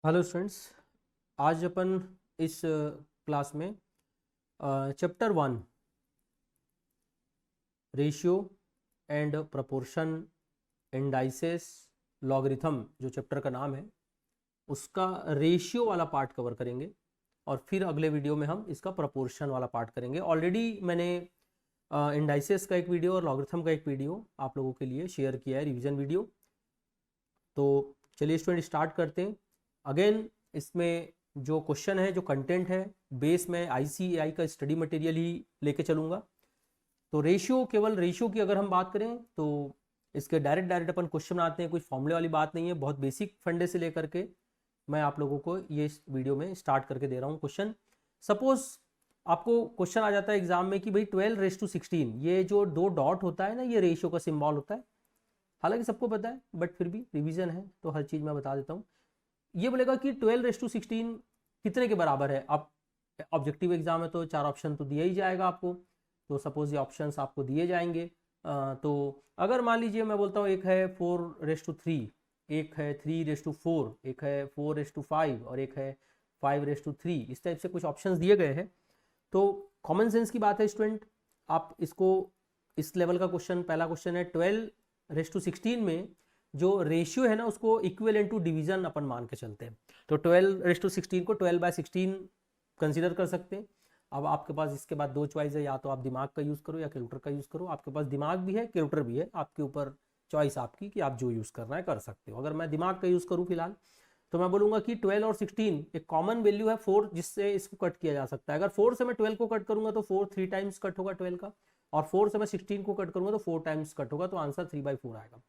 Hello students, आज अपन इस class में chapter 1 ratio and proportion indices logarithm जो चैप्टर का नाम है उसका रेशियो वाला पार्ट कवर करेंगे और फिर अगले वीडियो में हम इसका प्रपोर्शन वाला पार्ट करेंगे। ऑलरेडी मैंने इंडाइसेस का एक वीडियो और लॉगरिथम का एक वीडियो आप लोगों के लिए शेयर किया है, रिवीजन वीडियो। तो चलिए स्टूडेंट स्टार्ट करते हैं। अगेन इसमें जो क्वेश्चन है, जो कंटेंट है, बेस में ICAI का स्टडी मटेरियल ही लेके चलूँगा। तो रेशियो, केवल रेशियो की अगर हम बात करें तो इसके डायरेक्ट अपन क्वेश्चन बनाते हैं, कुछ फॉर्मूले वाली बात नहीं है। बहुत बेसिक फंडे से लेकर के मैं आप लोगों को ये वीडियो में स्टार्ट करके दे रहा हूँ क्वेश्चन। सपोज आपको क्वेश्चन आ जाता है एग्जाम में कि भाई 12:16, ये जो दो डॉट होता है ना, ये रेशियो का सिंबल होता है। हालांकि सबको पता है बट फिर भी रिवीजन है तो हर चीज़ मैं बता देता हूँ। ये बोलेगा कि 12:16 कितने के बराबर है। अब ऑब्जेक्टिव एग्जाम है तो 4 ऑप्शन तो दिया ही जाएगा आपको। तो सपोज ये ऑप्शंस आपको दिए जाएंगे। तो अगर मान लीजिए मैं बोलता हूँ एक है 4:3, एक है 3:4, एक है 4:5 और एक है 5:3, इस टाइप से कुछ ऑप्शंस दिए गए हैं। तो कॉमन सेंस की बात है स्टूडेंट, आप इसको इस लेवल का क्वेश्चन, पहला क्वेश्चन है 12:16 में जो रेशियो है ना उसको इक्विवेलेंट टू डिवीजन अपन मान के चलते हैं। तो 12:16 को 12/16 कंसीडर कर सकते हैं। अब आपके पास इसके बाद दो चॉइस है, या तो आप दिमाग का यूज़ करो या कैलकुलेटर का यूज़ करो। आपके पास दिमाग भी है, कैलकुलेटर भी है, आपके ऊपर चॉइस आपकी कि आप जो यूज़ करना है कर सकते हो। अगर मैं दिमाग का यूज़ करूँ फिलहाल तो मैं बोलूँगा कि 12 और 16 एक कॉमन वैल्यू है 4, जिससे इसको कट किया जा सकता है। अगर 4 से मैं 12 को कट करूँगा तो 4 3 टाइम्स कट होगा 12 का, और 4 से मैं 16 को कट करूँगा तो 4 टाइम्स कट होगा, तो आंसर 3/4 आएगा।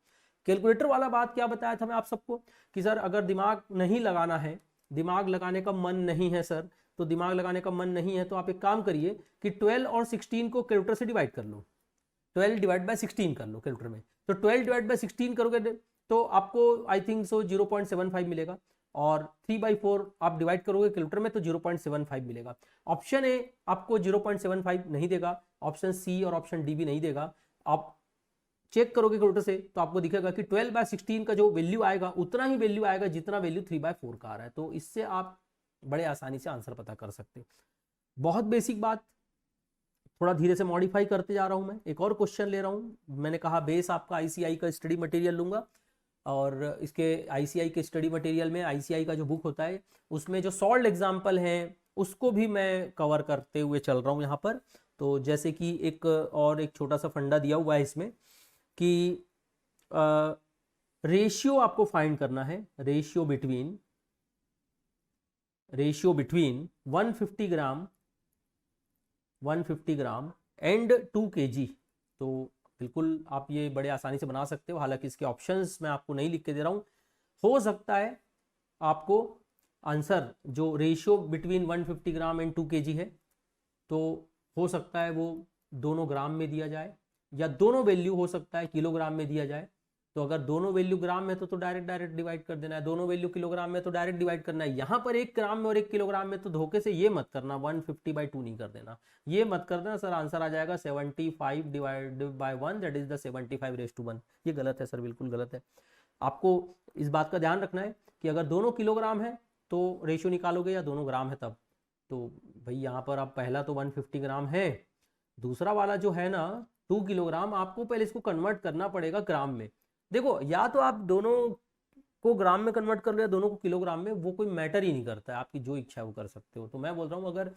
कैलकुलेटर वाला बात क्या बताया था मैं आप सबको कि सर अगर दिमाग नहीं लगाना है, दिमाग लगाने का मन नहीं है सर, तो दिमाग लगाने का मन नहीं है तो आप एक काम करिए कि 12 और 16 को कैलकुलेटर से डिवाइड कर लो। 12/16 कर लो कैलकुलेटर में। तो 12/16 करोगे तो आपको आई थिंक सो 0.75 मिलेगा, और 3/4 आप डिवाइड करोगे कैलकुलेटर में तो 0.75 मिलेगा। ऑप्शन ए आपको 0.75 नहीं देगा, ऑप्शन सी और ऑप्शन डी भी नहीं देगा। आप चेक करोगे कैलकुलेटर से तो आपको दिखेगा कि 12/16 का जो वैल्यू आएगा उतना ही वैल्यू आएगा जितना वैल्यू 3/4 का आ रहा है। तो इससे आप बड़े आसानी से आंसर पता कर सकते हैं। बहुत बेसिक बात, थोड़ा धीरे से मॉडिफाई करते जा रहा हूं। मैं एक और क्वेश्चन ले रहा हूं। मैंने कहा बेस आपका ICAI का स्टडी मटेरियल लूंगा, और इसके ICAI के स्टडी मटेरियल में ICAI का जो बुक होता है उसमें जो सॉल्व एग्जाम्पल हैं उसको भी मैं कवर करते हुए चल रहा हूँ यहाँ पर। तो जैसे कि एक छोटा सा फंडा दिया हुआ है इसमें कि रेशियो आपको फाइंड करना है, ratio between 150 gram and 2 kg। तो बिल्कुल आप ये बड़े आसानी से बना सकते हो। हालांकि इसके ऑप्शंस मैं आपको नहीं लिख के दे रहा हूँ। हो सकता है आपको आंसर जो ratio between 150 gram and 2 kg है, तो हो सकता है वो दोनों ग्राम में दिया जाए, या दोनों वैल्यू हो सकता है किलोग्राम में दिया जाए। तो अगर दोनों वैल्यू ग्राम में तो डायरेक्ट डिवाइड कर देना है, दोनों वैल्यू किलोग्राम में तो डायरेक्ट डिवाइड करना है। यहाँ पर 1 ग्राम में और 1 किलोग्राम में तो धोखे से ये मत करना 150/2 नहीं कर देना, ये मत कर देना सर आंसर आ जाएगा 75 divided by 1, that is the 75/1। ये गलत है सर, बिल्कुल गलत है। आपको इस बात का ध्यान रखना है कि अगर दोनों किलोग्राम है तो रेशियो निकालोगे, या दोनों ग्राम है तब। तो भाई यहाँ पर आप पहला तो 150 ग्राम है, दूसरा वाला जो है ना 2 किलोग्राम, आपको पहले इसको कन्वर्ट करना पड़ेगा ग्राम में। देखो, या तो आप दोनों को ग्राम में कन्वर्ट कर लो या दोनों को किलोग्राम में, वो कोई मैटर ही नहीं करता है, आपकी जो इच्छा है वो कर सकते हो। तो मैं बोल रहा हूँ अगर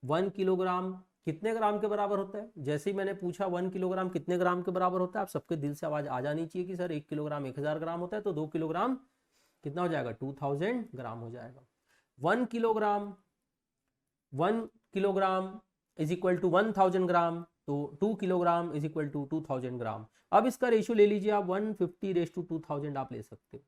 1 किलोग्राम कितने ग्राम के बराबर होता है, जैसे ही मैंने पूछा 1 किलोग्राम कितने ग्राम के बराबर होता है, आप सबके दिल से आवाज आ जानी चाहिए कि सर 1 किलोग्राम 1000 ग्राम होता है, तो 2 किलोग्राम कितना हो जाएगा, 2000 ग्राम हो जाएगा। 1 किलोग्राम इज इक्वल टू 1000 ग्राम, तो 2 किलोग्राम इज इक्वल टू 2000 ग्राम। अब इसका रेशियो ले लीजिए आप 150/2000 आप ले सकते हो।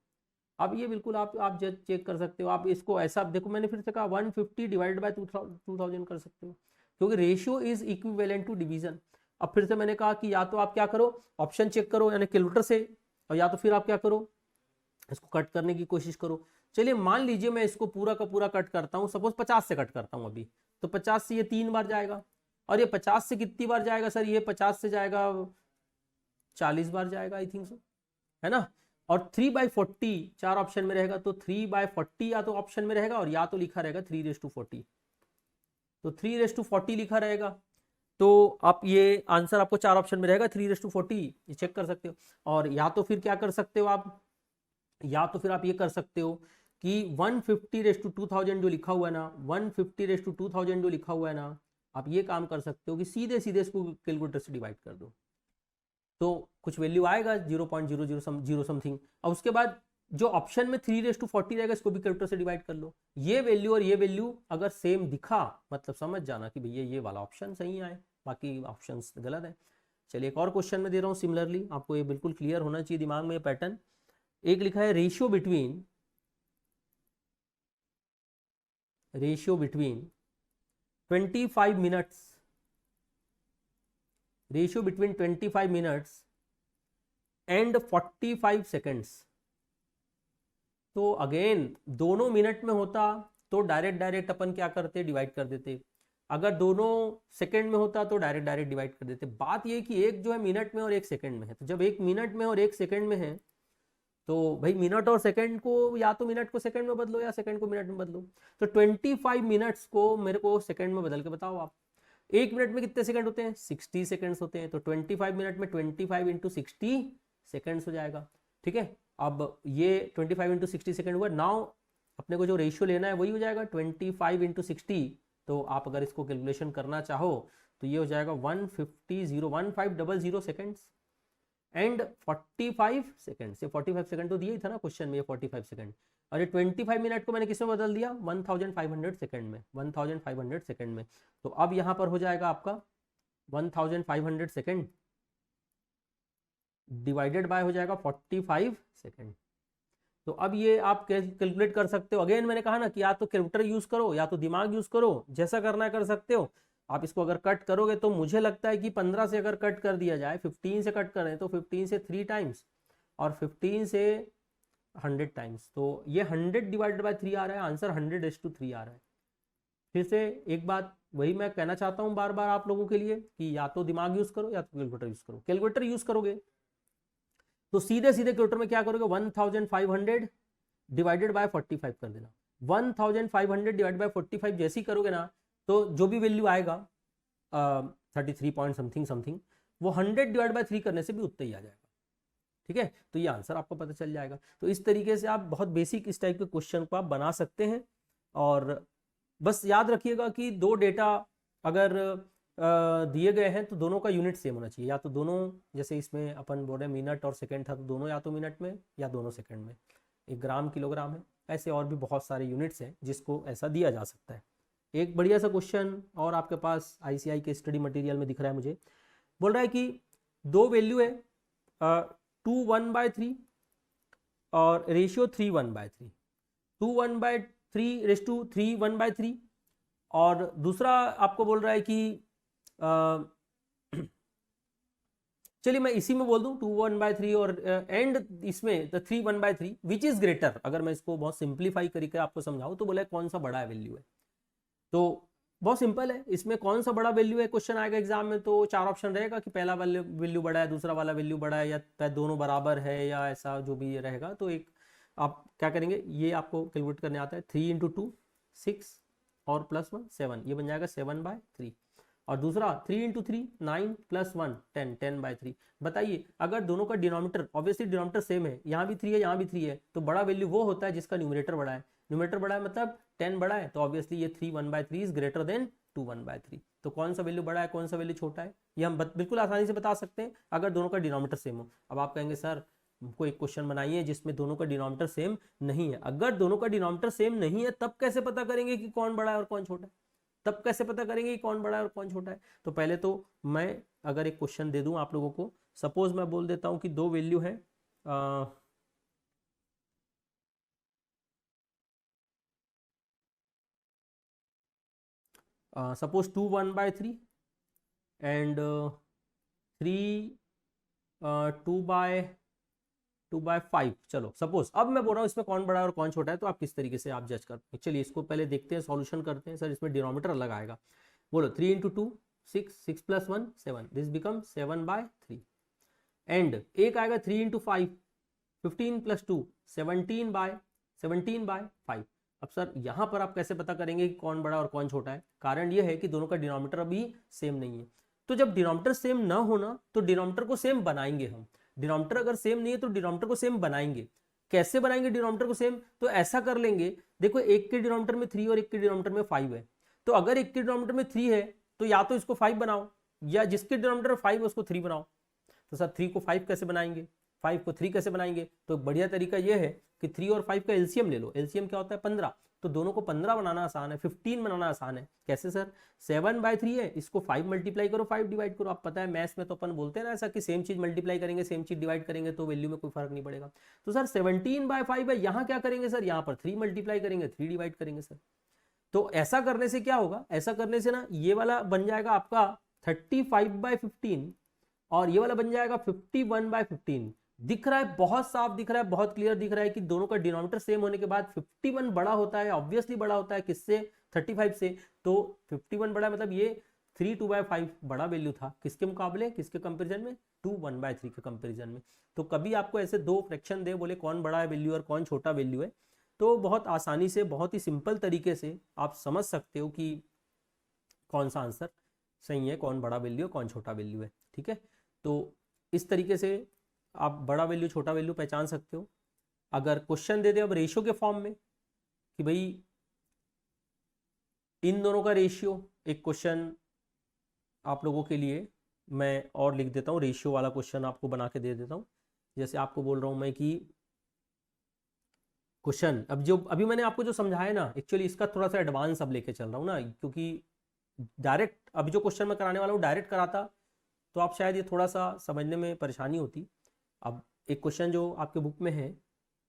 अब ये बिल्कुल आप चेक कर सकते हो। आप इसको ऐसा देखो, मैंने फिर से कहा 150 डिवाइडेड बाय 2000 कर सकते हो, क्योंकि ratio is equivalent to division. अब फिर से मैंने कहा कि या तो आप क्या करो, ऑप्शन चेक करो यानी कैलकुलेटर से, और या तो फिर आप क्या करो, इसको कट करने की कोशिश करो। चलिए मान लीजिए मैं इसको पूरा का पूरा कट करता हूँ, सपोज 50 से कट करता हूँ अभी, तो 50 से ये 3 बार जाएगा, और ये 50 से कितनी बार जाएगा सर, ये 50 से जाएगा 40 बार जाएगा आई थिंक सो, है ना। और 3/40 4 ऑप्शन में रहेगा, तो 3/40 या तो ऑप्शन में रहेगा और या तो लिखा रहेगा 3/40। तो 3/40 लिखा रहेगा, तो आप ये आंसर आपको 4 ऑप्शन में रहेगा 3/40, ये चेक कर सकते हो। और या तो फिर क्या कर सकते हो आप, या तो फिर आप ये कर सकते हो कि 150/2000 जो लिखा हुआ है ना, 150/2000 जो लिखा हुआ है ना, आप ये काम कर सकते हो कि सीधे सीधे इसको कैलकुलेटर से डिवाइड कर दो, तो कुछ वैल्यू आएगा 0.00 समथिंग। और उसके बाद जो ऑप्शन में 3/40 रहेगा इसको भी कैलकुलेटर से डिवाइड कर लो। ये वैल्यू और ये वैल्यू अगर सेम दिखा मतलब समझ जाना कि भैया ये वाला ऑप्शन सही आए, बाकी ऑप्शंस गलत है। चलिए एक और क्वेश्चन में दे रहा हूँ, सिमिलरली आपको ये बिल्कुल क्लियर होना चाहिए दिमाग में ये पैटर्न। एक लिखा है ratio between 25 minutes, ratio between 25 minutes and 45 seconds. तो अगेन दोनों मिनट में होता तो डायरेक्ट अपन क्या करते, डिवाइड कर देते। अगर दोनों सेकंड में होता तो डायरेक्ट डिवाइड कर देते। बात ये कि एक जो है मिनट में और एक सेकंड में है, तो जब एक मिनट में और एक सेकंड में है तो भाई मिनट और सेकंड को या तो मिनट को सेकंड में बदलो या सेकंड को मिनट में बदलो। तो 25 मिनट्स को मेरे को सेकंड में बदल के बताओ आप। एक मिनट में कितने सेकंड होते हैं, 60 सेकंड्स होते हैं। तो 25 मिनट में 25 इंटू 60 सेकंड्स हो जाएगा। ठीक है, अब ये 25 इंटू 60 सेकंड हुआ। नाउ अपने को जो रेशियो लेना है वही हो जाएगा 25 इंटू 60। तो आप अगर इसको कैलकुलेशन करना चाहो तो ये हो जाएगा 1500 सेकंड्स एंड 45 सेकंड। से 45 सेकंड तो दिया ही था ना क्वेश्चन में, ये 45 सेकंड। और ये 25 मिनट को मैंने किस में बदल दिया, 1500 सेकंड में, 1500 सेकंड में। तो अब यहां पर हो जाएगा आपका 1500 सेकंड डिवाइडेड बाय हो जाएगा 45 सेकंड। तो अब ये आप कैलकुलेट कर सकते हो। अगेन मैंने कहा ना कि या तो कैलकुलेटर यूज करो या तो दिमाग यूज करो, जैसा करना है कर सकते हो। आप इसको अगर कट करोगे तो मुझे लगता है कि 15 से अगर कट कर दिया जाए, 15 से कट करें तो 15 से 3 टाइम्स और 15 से 100 टाइम्स, तो ये 100 डिवाइडेड बाय 3 आ रहा है, आंसर 100/3 आ रहा है। फिर से एक बात वही मैं कहना चाहता हूँ बार बार आप लोगों के लिए कि या तो दिमाग यूज करो या तो कैलकुलेटर यूज करो। कैलकुलेटर यूज करोगे तो सीधे सीधे कैलकुलेटर में क्या करोगे, 1500 डिवाइडेड बाय 45 कर देना। 1500 डिवाइडेड बाय 45 जैसे ही करोगे ना, तो जो भी वैल्यू आएगा 33 पॉइंट समथिंग समथिंग, वो 100 डिवाइड बाय 3 करने से भी उतना ही आ जाएगा। ठीक है, तो ये आंसर आपको पता चल जाएगा। तो इस तरीके से आप बहुत बेसिक इस टाइप के क्वेश्चन को आप बना सकते हैं। और बस याद रखिएगा कि दो डेटा अगर दिए गए हैं तो दोनों का यूनिट सेम होना चाहिए। या तो दोनों, जैसे इसमें अपन बोल रहे हैं मिनट और सेकंड था, तो दोनों या तो मिनट में या दोनों सेकंड में। एक ग्राम किलोग्राम है, ऐसे और भी बहुत सारे यूनिट्स हैं जिसको ऐसा दिया जा सकता है। एक बढ़िया सा क्वेश्चन और आपके पास आईसीआई के स्टडी मटेरियल में दिख रहा है मुझे। बोल रहा है कि दो वैल्यू है 2 1/3 और रेशियो 3 1/3, 2 1/3 रेशियो 3 1/3। और दूसरा आपको बोल रहा है कि चलिए मैं इसी में बोल दूं 2 1/3 और एंड इसमें द 3 1/3 विच इज ग्रेटर। अगर मैं इसको बहुत सिंप्लीफाई करके आपको समझाऊं तो बोला कौन सा बड़ा वैल्यू है। तो बहुत सिंपल है, इसमें कौन सा बड़ा वैल्यू है क्वेश्चन आएगा एग्जाम में, तो 4 ऑप्शन रहेगा कि पहला वाला वैल्यू बड़ा है, दूसरा वाला वैल्यू बड़ा है, या दोनों बराबर है, या ऐसा जो भी रहेगा। तो एक आप क्या करेंगे, ये आपको कैलकुलेट करने आता है 3 × 2 6 और +1 7, ये बन जाएगा 7/3। और दूसरा 3 × 3 9 +1 10 10/3। बताइए अगर दोनों का डिनोमिनेटर, ऑब्वियसली डिनोमिनेटर सेम है, यहाँ भी 3 है यहाँ भी 3 है, तो बड़ा वैल्यू वो होता है जिसका न्यूमरेटर बड़ा है। न्यूमरेटर बड़ा है मतलब 10 बड़ा है, तो ऑब्वियसली ये 3 1/3 इज ग्रेटर देन 2 1/3। तो कौन सा वैल्यू बड़ा है कौन सा वैल्यू छोटा है, ये हम बिल्कुल आसानी से बता सकते हैं अगर दोनों का डिनोमिनेटर सेम हो। अब आप कहेंगे सर हमको एक क्वेश्चन बनाइए जिसमें दोनों का डिनोमिनेटर सेम नहीं है। अगर दोनों का डिनोमिनेटर सेम नहीं है तब कैसे पता करेंगे कि कौन बड़ा है और कौन छोटा है, तब कैसे पता करेंगे कि कौन बड़ा है और कौन छोटा है। तो पहले तो मैं अगर एक क्वेश्चन दे दूं आप लोगों को, सपोज मैं बोल देता हूं कि दो वैल्यू है सपोज 2 1/3 एंड 3 2/5। चलो सपोज अब मैं बोल रहा हूँ इसमें कौन बड़ा है और कौन छोटा है, तो आप किस तरीके से आप जज करते हैं। चलिए इसको पहले देखते हैं, सॉल्यूशन करते हैं। सर इसमें डिनोमिनेटर अलग आएगा, बोलो 3 × 2 6 6 + 1 7, दिस बिकम 7/3। एंड एक आएगा 3 × 5 15 + 2 17/5। अब सर यहाँ पर आप कैसे पता करेंगे कि कौन बड़ा और कौन छोटा है? कारण ये है कि दोनों का डिनोमिनेटर अभी सेम नहीं है। तो जब डिनोमिनेटर सेम ना होना तो डिनोमिनेटर को सेम बनाएंगे हम। डिनोमिनेटर अगर सेम नहीं है तो डिनोमिनेटर को सेम बनाएंगे। कैसे बनाएंगे डिनोमिनेटर को सेम? तो ऐसा कर लेंगे, देखो एक के डिनोमिनेटर में 3 और एक के डिनोमिनेटर में 5 है, तो अगर एक के डिनोमिनेटर में 3 है तो या तो इसको 5 बनाओ, या जिसके डिनोमिनेटर 5 है उसको 3 बनाओ। तो सर 3 को 5 कैसे बनाएंगे, 5 को 3 कैसे बनाएंगे? तो बढ़िया तरीका यह है कि 3 और 5 का एलसीएम ले लो। एलसीएम क्या होता है? 15। तो दोनों को 15 बनाना आसान है, 15 बनाना आसान है। कैसे सर? 7/3 है, इसको 5 मल्टीप्लाई करो, 5 डिवाइड करो। आप पता है मैथ्स में तो अपन बोलते हैं ना ऐसा कि सेम चीज मल्टीप्लाई करेंगे, सेम चीज डिवाइड करेंगे तो वैल्यू में कोई फर्क नहीं पड़ेगा। तो सर 17/5 है, यहाँ क्या करेंगे सर? यहाँ पर 3 मल्टीप्लाई करेंगे, 3 डिवाइड करेंगे सर। तो ऐसा करने से क्या होगा? ऐसा करने से ना ये वाला बन जाएगा आपका 35/15 और ये वाला बन जाएगा 51/15। दिख रहा है, बहुत साफ दिख रहा है, बहुत क्लियर दिख रहा है कि दोनों का डिनोमिनेटर सेम होने के बाद 51 बड़ा होता है, ऑब्वियसली बड़ा होता है किससे? 35 से। तो 51 बड़ा मतलब ये 3 2/5 बड़ा वैल्यू था किसके मुकाबले, किसके कंपेरिजन में? 2 1/3 के कंपेरिजन में। तो कभी आपको ऐसे दो फ्रैक्शन दे, बोले कौन बड़ा है वैल्यू और कौन छोटा वैल्यू है, तो बहुत आसानी से, बहुत ही सिंपल तरीके से आप समझ सकते हो कि कौन सा आंसर सही है, कौन बड़ा वैल्यू है, कौन छोटा वैल्यू है। ठीक है, तो इस तरीके से आप बड़ा वैल्यू छोटा वैल्यू पहचान सकते हो। अगर क्वेश्चन दे दे अब रेशियो के फॉर्म में कि भाई इन दोनों का रेशियो, एक क्वेश्चन आप लोगों के लिए मैं और लिख देता हूँ, रेशियो वाला क्वेश्चन आपको बना के दे देता हूँ। जैसे आपको बोल रहा हूँ मैं कि क्वेश्चन, अब जो अभी मैंने आपको जो समझाया ना, एक्चुअली इसका थोड़ा सा एडवांस अब लेके चल रहा हूँ ना, क्योंकि डायरेक्ट अभी जो क्वेश्चन मैं कराने वाला हूँ डायरेक्ट कराता तो आप शायद ये थोड़ा सा समझने में परेशानी होती। अब एक क्वेश्चन जो आपके बुक में है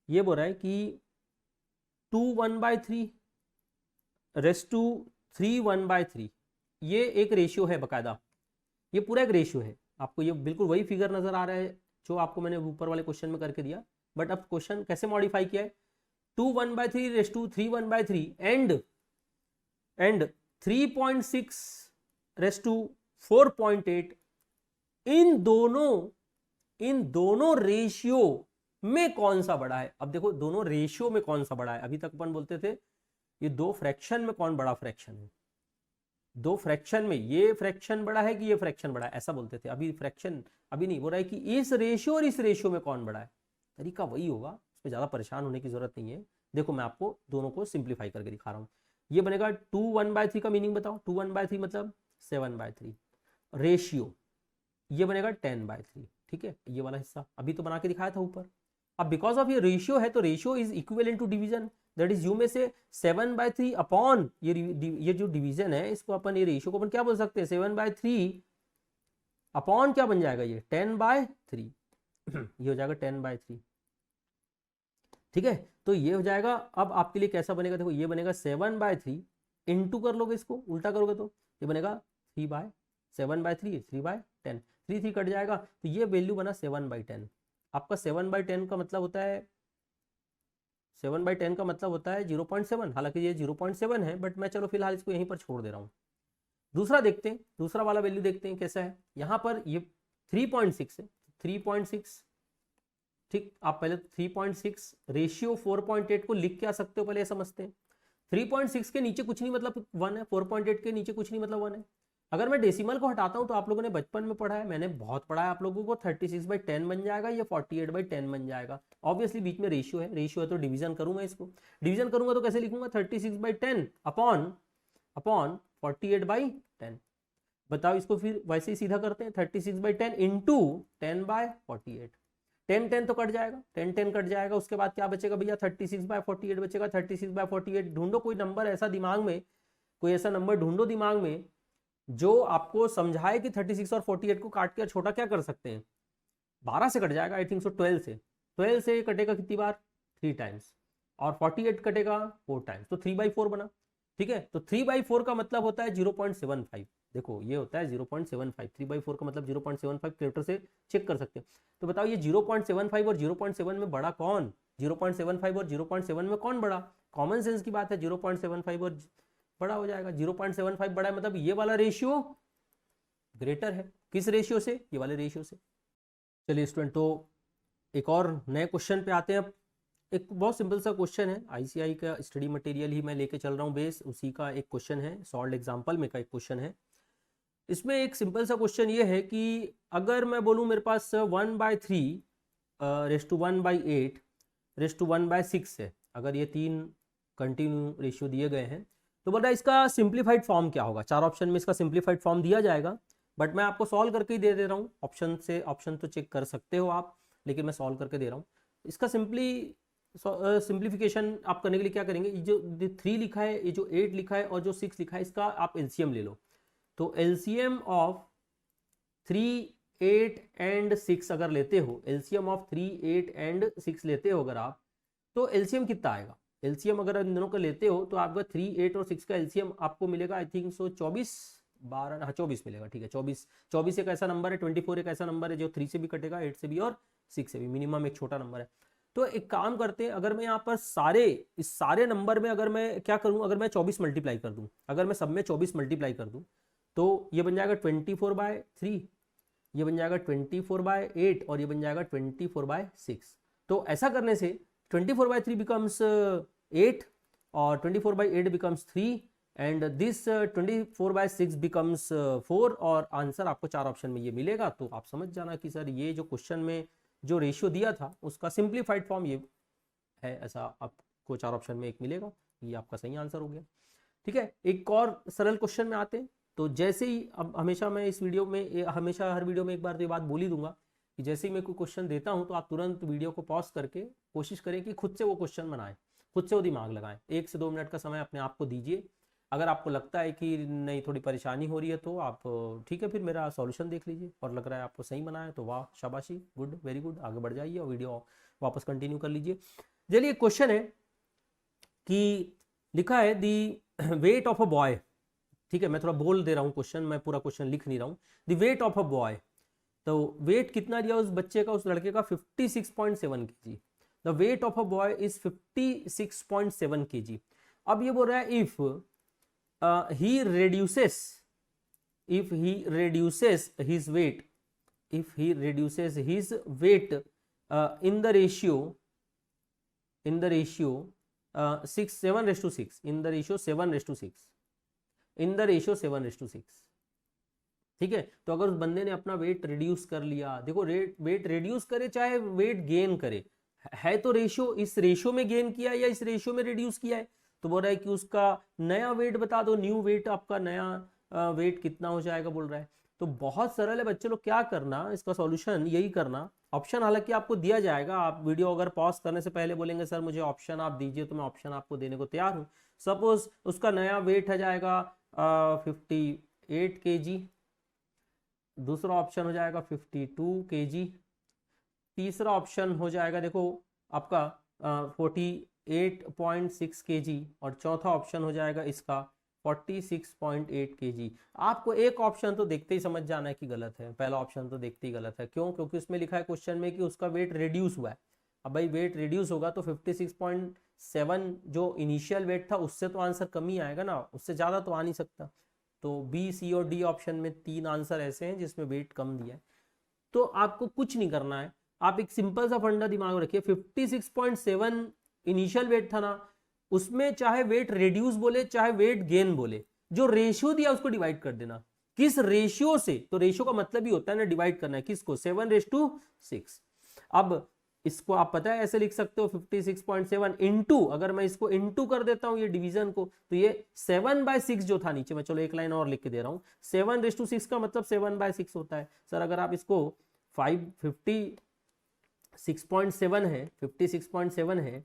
ये बोल रहा है कि 2 1/3 रेस टू 3 1/3, ये एक रेशियो है बकायदा, ये पूरा एक रेशियो है। आपको ये बिल्कुल वही फिगर नजर आ रहा है जो आपको मैंने ऊपर वाले क्वेश्चन में करके दिया, बट अब क्वेश्चन कैसे मॉडिफाई किया है? 2 1/3 race to 3 1/3 and 3.6 race to 4.8, इन दोनों रेशियो में कौन सा बड़ा है? अब देखो दोनों रेशियो में कौन सा बड़ा है, अभी तक अपन बोलते थे ये दो फ्रैक्शन में कौन बड़ा फ्रैक्शन है, दो फ्रैक्शन में ये फ्रैक्शन बड़ा है कि ये फ्रैक्शन बड़ा है, ऐसा बोलते थे। अभी फ्रैक्शन अभी नहीं, बोल रहा है कि इस रेशियो और इस रेशियो में कौन बड़ा है। तरीका वही होगा, इसमें ज्यादा परेशान होने की जरूरत नहीं है। देखो मैं आपको दोनों को सिंप्लीफाई करके दिखा रहा हूँ। ये बनेगा 2 1/3 का मीनिंग बताओ, 2 1/3 मतलब 7/3 रेशियो, ये बनेगा 10/3। ठीक है, ये वाला हिस्सा अभी तो बना के दिखाया था ऊपर। अब बिकॉज ऑफ ये रेशियो है तो ratio is equivalent to division, that is you में से 7/3 अपॉन ये जो डिवीजन है इसको अपन, ये रेशियो को अपन क्या बोल सकते हैं? 7/3 अपॉन क्या बन जाएगा? ये 10/3 ये हो जाएगा 10/3। ठीक है, तो ये हो जाएगा। अब आपके लिए कैसा बनेगा? देखो ये बनेगा 7/3 इंटू कर लोगे, इसको उल्टा करोगे तो ये बनेगा 3/7/3 3/10, 3 3 कट जाएगा तो ये वैल्यू बना 7/10। आपका 7/10 का मतलब होता है 7/10 का मतलब होता है 0.7, हालांकि ये 0.7 है बट मैं चलो फिलहाल इसको यहीं पर छोड़ दे रहा हूँ। दूसरा देखते हैं, दूसरा वाला वैल्यू देखते हैं कैसा है। यहाँ पर ये 3.6 है, 3.6। ठीक, आप पहले 3.6 रेशियो 4.8 को लिख के आ सकते हो, पहले समझते हैं। 3.6 के नीचे कुछ नहीं मतलब 1 है, 4.8 के नीचे कुछ नहीं मतलब 1 है। अगर मैं डेसिमल को हटाता हूं तो आप लोगों ने बचपन में पढ़ा है, मैंने बहुत पढ़ा है आप लोगों को, 36/10 बन जाएगा, ये 48/10 बन जाएगा। ऑब्वियसली बीच में रेशियो है, रेशियो है तो डिवीजन करूंगा, इसको डिवीजन करूंगा तो कैसे लिखूंगा? 36/10 अपॉन 48/10। बताओ इसको फिर वैसे ही सीधा करते हैं, 36/10 इंटू 10/48। 10 10 तो कट जाएगा, 10 10 कट जाएगा, उसके बाद क्या बचेगा भैया? 36/48 बचेगा। 36/48 ढूंढो कोई नंबर ऐसा दिमाग में, कोई ऐसा नंबर ढूंढो दिमाग में जो आपको समझाए कि 36 और 48 को काट के छोटा क्या कर सकते हैं। 12 से कट जाएगा आई थिंक सो, 12 से, 12 से कटेगा कितनी बार? 3 टाइम्स, और 48 कटेगा 4 टाइम्स, तो 3/4 बना। ठीक है, तो 3/4 का मतलब होता है 0.75। देखो ये होता है 0.75, 3/4 का मतलब 0.75, कैलकुलेटर से चेक कर सकते हो। तो बताओ ये 0.75 और 0.7 में बड़ा कौन? 0.75 और 0.7 में कौन बड़ा? कॉमन सेंस की बात है, 0.75 और बड़ा हो जाएगा। 0.75 बड़ा है मतलब ये वाला रेशियो ग्रेटर है, किस रेशियो से? ये वाले रेशियो से। चलिए स्टूडेंट, तो एक और नए क्वेश्चन पे आते हैं। अब एक बहुत सिंपल सा क्वेश्चन है, आईसीआई का स्टडी मटेरियल ही मैं लेके चल रहा हूँ बेस, उसी का एक क्वेश्चन है, सॉल्व एग्जाम्पल में का एक क्वेश्चन है। इसमें एक सिंपल सा क्वेश्चन ये है कि अगर मैं बोलूँ मेरे पास 1/3 1/8 1/6 है, अगर ये तीन कंटिन्यू रेशियो दिए गए हैं, तो बोल रहा है इसका सिंप्लीफाइड फॉर्म क्या होगा। चार ऑप्शन में इसका सिंप्लीफाइड फॉर्म दिया जाएगा, बट मैं आपको सॉल्व करके ही दे दे रहा हूँ। ऑप्शन से ऑप्शन तो चेक कर सकते हो आप, लेकिन मैं सॉल्व करके दे रहा हूँ। इसका सिंप्लीफिकेशन आप करने के लिए क्या करेंगे, ये जो 3 लिखा है, ये जो 8 लिखा है और जो 6 लिखा है, इसका आप एलसीएम ले लो। तो एलसीएम ऑफ 3, 8 एंड 6 अगर लेते हो, एलसीएम ऑफ 3, 8 एंड 6 लेते हो अगर आप, तो एलसीएम कितना आएगा। एलसीएम अगर इन दोनों का लेते हो तो आपका 3, 8 और 6 का एलसीएम आपको मिलेगा आई थिंक सो 24, 12, हाँ 24 मिलेगा, ठीक है 24 एक ऐसा नंबर है, 24 एक ऐसा नंबर है जो 3 से भी कटेगा, 8 से भी और 6 से भी, मिनिमम एक छोटा नंबर है। तो एक काम करते हैं, अगर मैं यहाँ पर इस सारे नंबर में अगर मैं क्या करूँ, अगर मैं 24 मल्टीप्लाई कर दूँ, अगर मैं सब में 24 मल्टीप्लाई कर दूँ, तो ये बन जाएगा 24/3, ये बन जाएगा 24/8 और ये बन जाएगा 24/6। तो ऐसा करने से 24/3 बिकम्स 8 और 24/8 बिकम्स 3 एंड दिस 24/6 बिकम्स 4 और आंसर आपको चार ऑप्शन में ये मिलेगा। तो आप समझ जाना कि सर ये जो क्वेश्चन में जो रेशियो दिया था उसका सिंप्लीफाइड फॉर्म ये है, ऐसा आपको चार ऑप्शन में एक मिलेगा। ये आपका सही आंसर हो गया। ठीक है, एक और सरल क्वेश्चन में आते हैं। तो जैसे ही, अब हमेशा मैं इस वीडियो में, हमेशा हर वीडियो में एक बार तो ये बात बोल ही दूंगा कि जैसे ही मैं कोई क्वेश्चन देता हूं तो आप तुरंत वीडियो को पॉज करके कोशिश करें कि खुद से वो क्वेश्चन बनाएं, खुद से वो दिमाग लगाएं। 1 से 2 मिनट का समय अपने आप को दीजिए। अगर आपको लगता है कि नहीं थोड़ी परेशानी हो रही है तो आप ठीक है फिर मेरा सॉल्यूशन देख लीजिए, और लग रहा है आपको सही बना है तो वाह शाबाशी, गुड, वेरी गुड, आगे बढ़ जाइए और वीडियो वापस कंटिन्यू कर लीजिए। चलिए क्वेश्चन है कि लिखा है दी वेट ऑफ अ बॉय, ठीक है मैं थोड़ा बोल दे रहा हूँ क्वेश्चन, मैं पूरा क्वेश्चन लिख नहीं रहा हूँ। The weight of a boy, तो वेट कितना दिया उस बच्चे का, उस लड़के का 56.7 kg। The weight of a boy is 56.7 kg। अब ये बोल रहा है if he reduces his weight, if he reduces his weight in the ratio 7:6, in the ratio 7:6। ठीक है, तो अगर उस बंदे ने अपना वेट रिड्यूस कर लिया, देखो वेट रिड्यूस करे चाहे वेट गेन करे, है तो रेशियो, इस रेशियो में गेन किया या इस रेशियो में रिड्यूस किया है। तो बोल रहा है कि उसका नया वेट बता दो, न्यू वेट, आपका नया वेट कितना हो जाएगा बोल रहा है। तो बहुत सरल है बच्चे लोग, क्या करना, इसका सॉल्यूशन यही करना। ऑप्शन हालांकि आपको दिया जाएगा, आप वीडियो अगर पॉज करने से पहले बोलेंगे सर मुझे ऑप्शन आप दीजिए, तो मैं ऑप्शन आपको देने को तैयार हूँ। सपोज उसका नया वेट हो जाएगा 58 kg, दूसरा ऑप्शन हो जाएगा 52 kg, तीसरा ऑप्शन हो जाएगा देखो आपका 48.6 kg, और चौथा ऑप्शन हो जाएगा इसका 46.8 kg। आपको एक ऑप्शन तो देखते ही समझ जाना है कि गलत है, पहला ऑप्शन तो देखते ही गलत है। क्यों? क्योंकि उसमें लिखा है क्वेश्चन में कि उसका वेट रिड्यूस हुआ है। अब भाई वेट रिड्यूस होगा तो 56.7 जो इनिशियल वेट था उससे तो आंसर कम ही आएगा ना, उससे ज़्यादा तो आ नहीं सकता। तो बी, सी और डी ऑप्शन में 3 आंसर ऐसे हैं जिसमें वेट कम दिया है। तो आपको कुछ नहीं करना है, आप एक सिंपल सा फंडा दिमाग में रखिए, 56.7 इनिशियल वेट था ना, उसमें चाहे वेट रिड्यूस बोले चाहे वेट गेन बोले, जो रेशियो दिया उसको डिवाइड कर देना। किस रेशियो से? तो रेशियो का मतलब ही होता है ना डिवाइड करना है, किसको? 7:6। अब इसको आप पता है ऐसे लिख सकते हो 56.7 इंटू, अगर मैं इसको इंटू कर देता हूं ये डिवीजन को, तो ये 7/6 जो था नीचे, मैं चलो एक लाइन और लिख के दे रहा हूं, 7:6 का मतलब 7/6 होता है। सर अगर आप इसको 56.7 है, 56.7 है,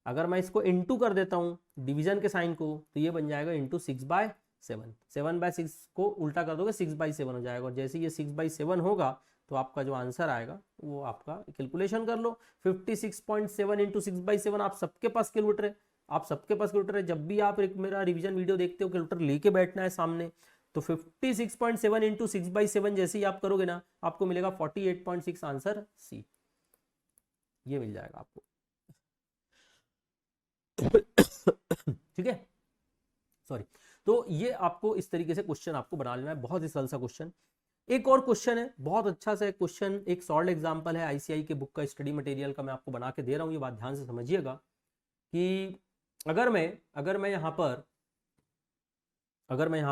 अगर मैं इसको इंटू कर देता हूं डिवीजन के साइन को, तो ये बन जाएगा इंटू 6/7। 7/6 को उल्टा कर दोगे 6/7 हो जाएगा, और जैसे ये 6/7 होगा तो आपका जो आंसर आएगा वो आपका कैलकुलेशन कर लो। 56.7 इंटू 6/7, आप सबके पास कैलकुलेटर है, आप सबके पास कैलकुलेटर है। जब भी आप मेरा रिवीजन वीडियो देखते हो कैलकुलेटर लेके बैठना है सामने। तो 56.7 इंटू 6/7 जैसे ही आप करोगे ना, आपको मिलेगा 48.6, आंसर सी, ये मिल जाएगा आपको। ठीक है, सॉरी। तो ये आपको इस तरीके से क्वेश्चन आपको बना लेना है, बहुत ही सरल सा क्वेश्चन। एक और क्वेश्चन है, बहुत अच्छा सा एक क्वेश्चन, एक सॉल्व एग्जांपल है आईसीआई के बुक का स्टडी मटेरियल का, मैं आपको बना के दे रहा हूँ, ये बात ध्यान से समझिएगा कि अगर मैं यहाँ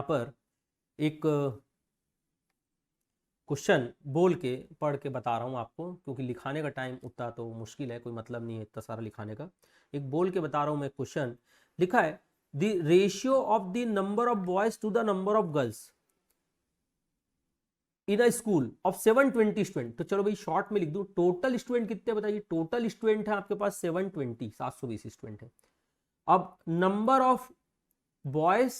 पर एक क्वेश्चन बोल के पढ़ के बता रहा हूँ आपको, क्योंकि लिखाने का टाइम उतना तो मुश्किल है, कोई मतलब नहीं है इतना सारा लिखाने का। एक बोल के बता रहा हूँ मैं, क्वेश्चन लिखा है the ratio of the number of boys to the number of girls in a school of 720 student. तो चलो भाई शॉर्ट में लिख दूं, टोटल स्टूडेंट कितने बताइए, टोटल स्टूडेंट है आपके पास 720 स्टूडेंट है। अब number of boys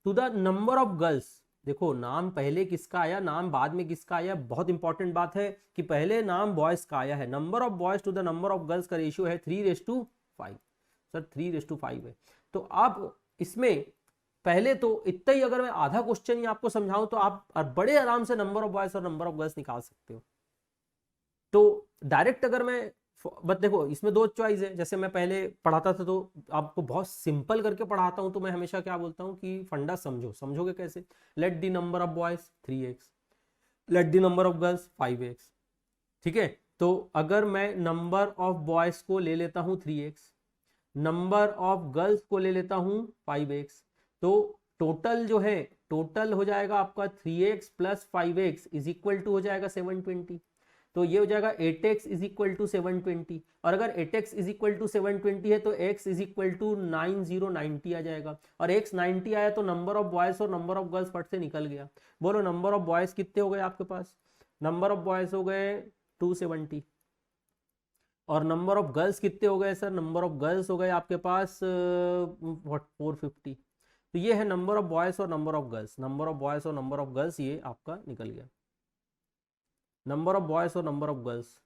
to the number of girls, देखो नाम पहले किसका आया, नाम बाद में किसका आया, बहुत इंपॉर्टेंट बात है कि पहले नाम बॉयज का आया है। Number of boys to the number of girls का रेशियो है 3:5। सर 3:5 है। तो आप इसमें पहले तो इतना ही, अगर मैं आधा क्वेश्चन ही आपको समझाऊं तो आप बड़े आराम से नंबर ऑफ बॉयज और नंबर ऑफ गर्ल्स निकाल सकते हो। तो डायरेक्ट अगर मैं, बट देखो इसमें दो चॉइस है, जैसे मैं पहले पढ़ाता था तो आपको बहुत सिंपल करके पढ़ाता हूं, तो मैं हमेशा क्या बोलता हूं कि फंडा समझो। समझोगे कैसे, let the number of boys 3x, let the number of girls 5x। ठीक है, तो अगर मैं नंबर ऑफ बॉयज को ले लेता हूं 3x, नंबर ऑफ गर्ल्स को ले लेता हूं 5x, तो टोटल जो है, टोटल हो जाएगा आपका 3x plus 5x is equal to हो जाएगा 720। तो ये हो जाएगा 8x इज इक्वल टू 720, और अगर 8x इज इक्वल टू 720 है तो x इज इक्वल टू 9090 आ जाएगा, और x 90 आया तो नंबर ऑफ बॉयज और नंबर ऑफ गर्ल्स फट से निकल गया। बोलो नंबर ऑफ बॉयज कितने हो गए आपके पास, नंबर ऑफ बॉयज हो गए 270, और नंबर ऑफ गर्ल्स कितने हो गए सर, नंबर ऑफ गर्ल्स हो गए आपके पास 450। तो ये है नंबर ऑफ बॉयज और number of girls, number of boys और नंबर ऑफ गर्ल्स ये आपका निकल गया, नंबर ऑफ बॉयज और नंबर ऑफ गर्ल्स।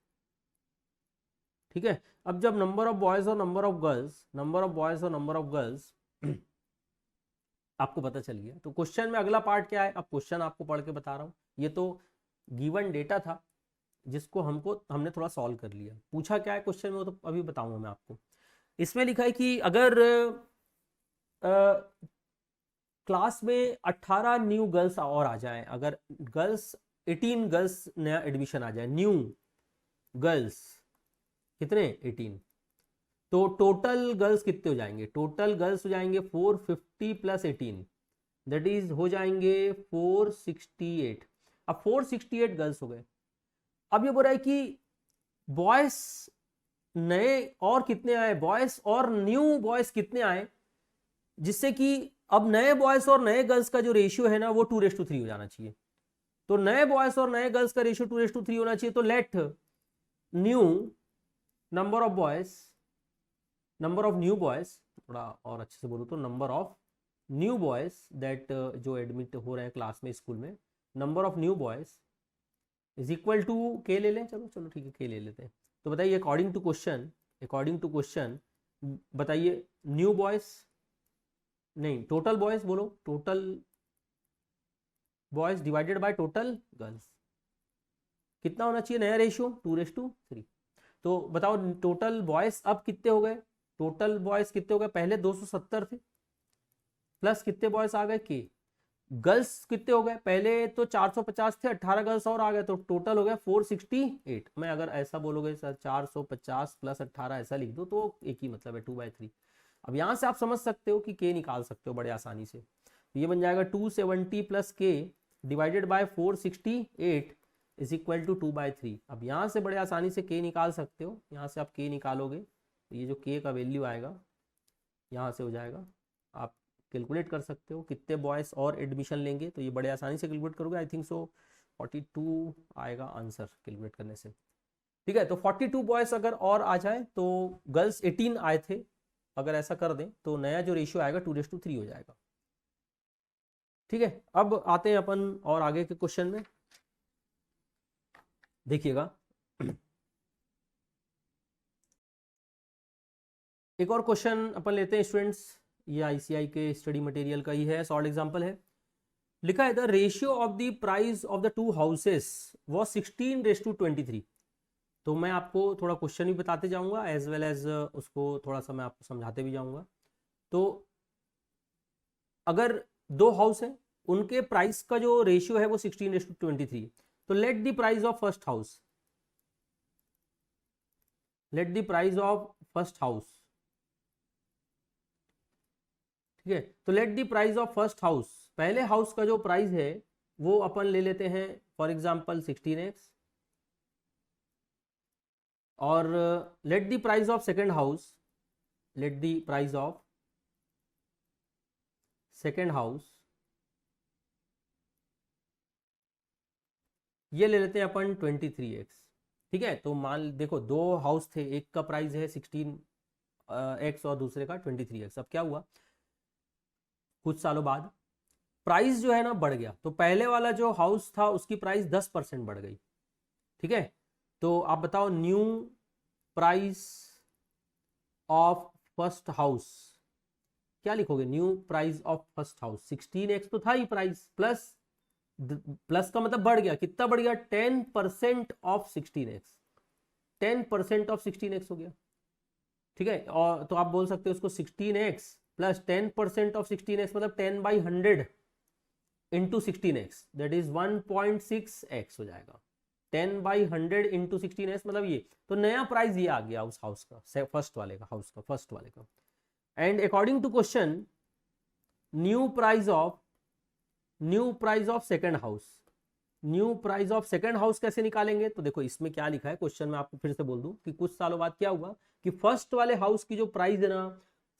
ठीक है, अब जब नंबर ऑफ बॉयज और number of girls, number of boys और नंबर ऑफ गर्ल्स आपको पता चल गया, तो क्वेश्चन में अगला पार्ट क्या है, अब क्वेश्चन आपको पढ़ के बता रहा हूं। ये तो गिवन डेटा था जिसको हमने थोड़ा सॉल्व कर लिया। पूछा क्या है क्वेश्चन में वो तो अभी बताऊंगा मैं आपको। इसमें लिखा है कि अगर क्लास में 18 न्यू गर्ल्स और आ जाए, अगर गर्ल्स 18 गर्ल्स नया एडमिशन आ जाए, न्यू गर्ल्स कितने 18, तो टोटल गर्ल्स कितने हो जाएंगे, टोटल गर्ल्स हो जाएंगे 450 प्लस 18, दैट इज हो जाएंगे 468। अब 468 गर्ल्स हो गए। अब ये बोल रहा है कि बॉयज नए और कितने आए, बॉयज और न्यू बॉयज कितने आए, जिससे कि अब नए बॉयज और नए गर्ल्स का जो रेशियो है ना वो 2:3 हो जाना चाहिए। तो नए बॉयज और नए गर्ल्स का रेशियो 2:3 होना चाहिए। तो let new number of boys, number of new boys, थोड़ा और अच्छे से बोलूँ तो number of new boys that जो एडमिट हो रहे हैं क्लास में स्कूल में, number of new boys is equal to K ले लें, चलो ठीक है के ले लेते हैं। तो बताइए अकॉर्डिंग टू क्वेश्चन बताइए न्यू बॉयज, नहीं टोटल बॉयज, बोलो total boys divided by total girls कितना होना चाहिए नया रेशियो 2:3। तो बताओ टोटल बॉयज अब कितने हो गए, टोटल बॉयज कितने हो गए, पहले 270 थे, प्लस कितने बॉयज आ गए के, गर्ल्स कितने हो गए, पहले तो 450 थे, 18 गर्ल्स और आ गए, तो टोटल हो गया 468। मैं अगर ऐसा बोलोगे सर 450 प्लस 18 ऐसा लिख दो तो एक ही मतलब है 2/3। अब यहां से आप समझ सकते हो कि के निकाल सकते हो बड़े आसानी से। ये बन जाएगा 270 plus K divided by 468 is equal to 2/3। अब यहाँ से बड़े आसानी से के निकाल सकते हो, यहाँ से आप के निकालोगे तो ये जो के का वैल्यू आएगा यहाँ से हो जाएगा, आप कैलकुलेट कर सकते हो कितने बॉयज़ और एडमिशन लेंगे, तो ये बड़े आसानी से कैलकुलेट करोगे। आई थिंक सो 42 आएगा आंसर कैलकुलेट करने से। ठीक है, तो 42 बॉयज़ अगर और आ जाए तो गर्ल्स 18 आए थे, अगर ऐसा कर दें तो नया जो रेशियो आएगा 2:3 हो जाएगा। ठीक है, अब आते हैं अपन और आगे के क्वेश्चन में, देखिएगा एक और क्वेश्चन अपन लेते हैं स्टूडेंट्स, ये आईसीआई के स्टडी मटेरियल का ही है, सॉल्व एग्जांपल है। लिखा है the ratio of the price of the two houses was 16:23। तो मैं आपको थोड़ा क्वेश्चन भी बताते जाऊंगा एज वेल एज उसको थोड़ा सा मैं आपको समझाते भी जाऊंगा। तो अगर दो हाउस है, उनके प्राइस का जो रेशियो है वो 16:23। तो let the price of first house, let the price of first house, ठीक है। तो let the price of first house, पहले हाउस का जो प्राइस है वो अपन ले लेते हैं फॉर एग्जांपल 16x, और let the price of second house, let the price of second house, ये ले लेते हैं अपन 23x, ठीक है। तो मान देखो दो हाउस थे, एक का प्राइस है 16x और दूसरे का 23x। अब क्या हुआ, कुछ सालों बाद प्राइस जो है ना बढ़ गया, तो पहले वाला जो हाउस था उसकी प्राइस 10% बढ़ गई, ठीक है। तो आप बताओ new price of first house क्या लिखोगे, new price of first house 16x तो था ही प्राइस, प्लस प्लस का मतलब बढ़ गया, कितना बढ़ गया, 10% ऑफ 16x, 10% ऑफ 16x हो गया, ठीक है। और तो आप बोल सकते हो उसको 16x प्लस 10% ऑफ 16x मतलब 10/100 into 16x, that is 1.6x हो जाएगा। 10/100 इंटू 16x मतलब ये, तो नया प्राइस ये आ गया उस हाउस का, फर्स्ट वाले का, हाउस का, फर्स्ट वाले का। And according to question new price of second house, new price of second house कैसे निकालेंगे, तो देखो इसमें क्या लिखा है क्वेश्चन में, आपको फिर से बोल दूं कि कुछ सालों बाद क्या हुआ कि फर्स्ट वाले हाउस की जो प्राइस है ना,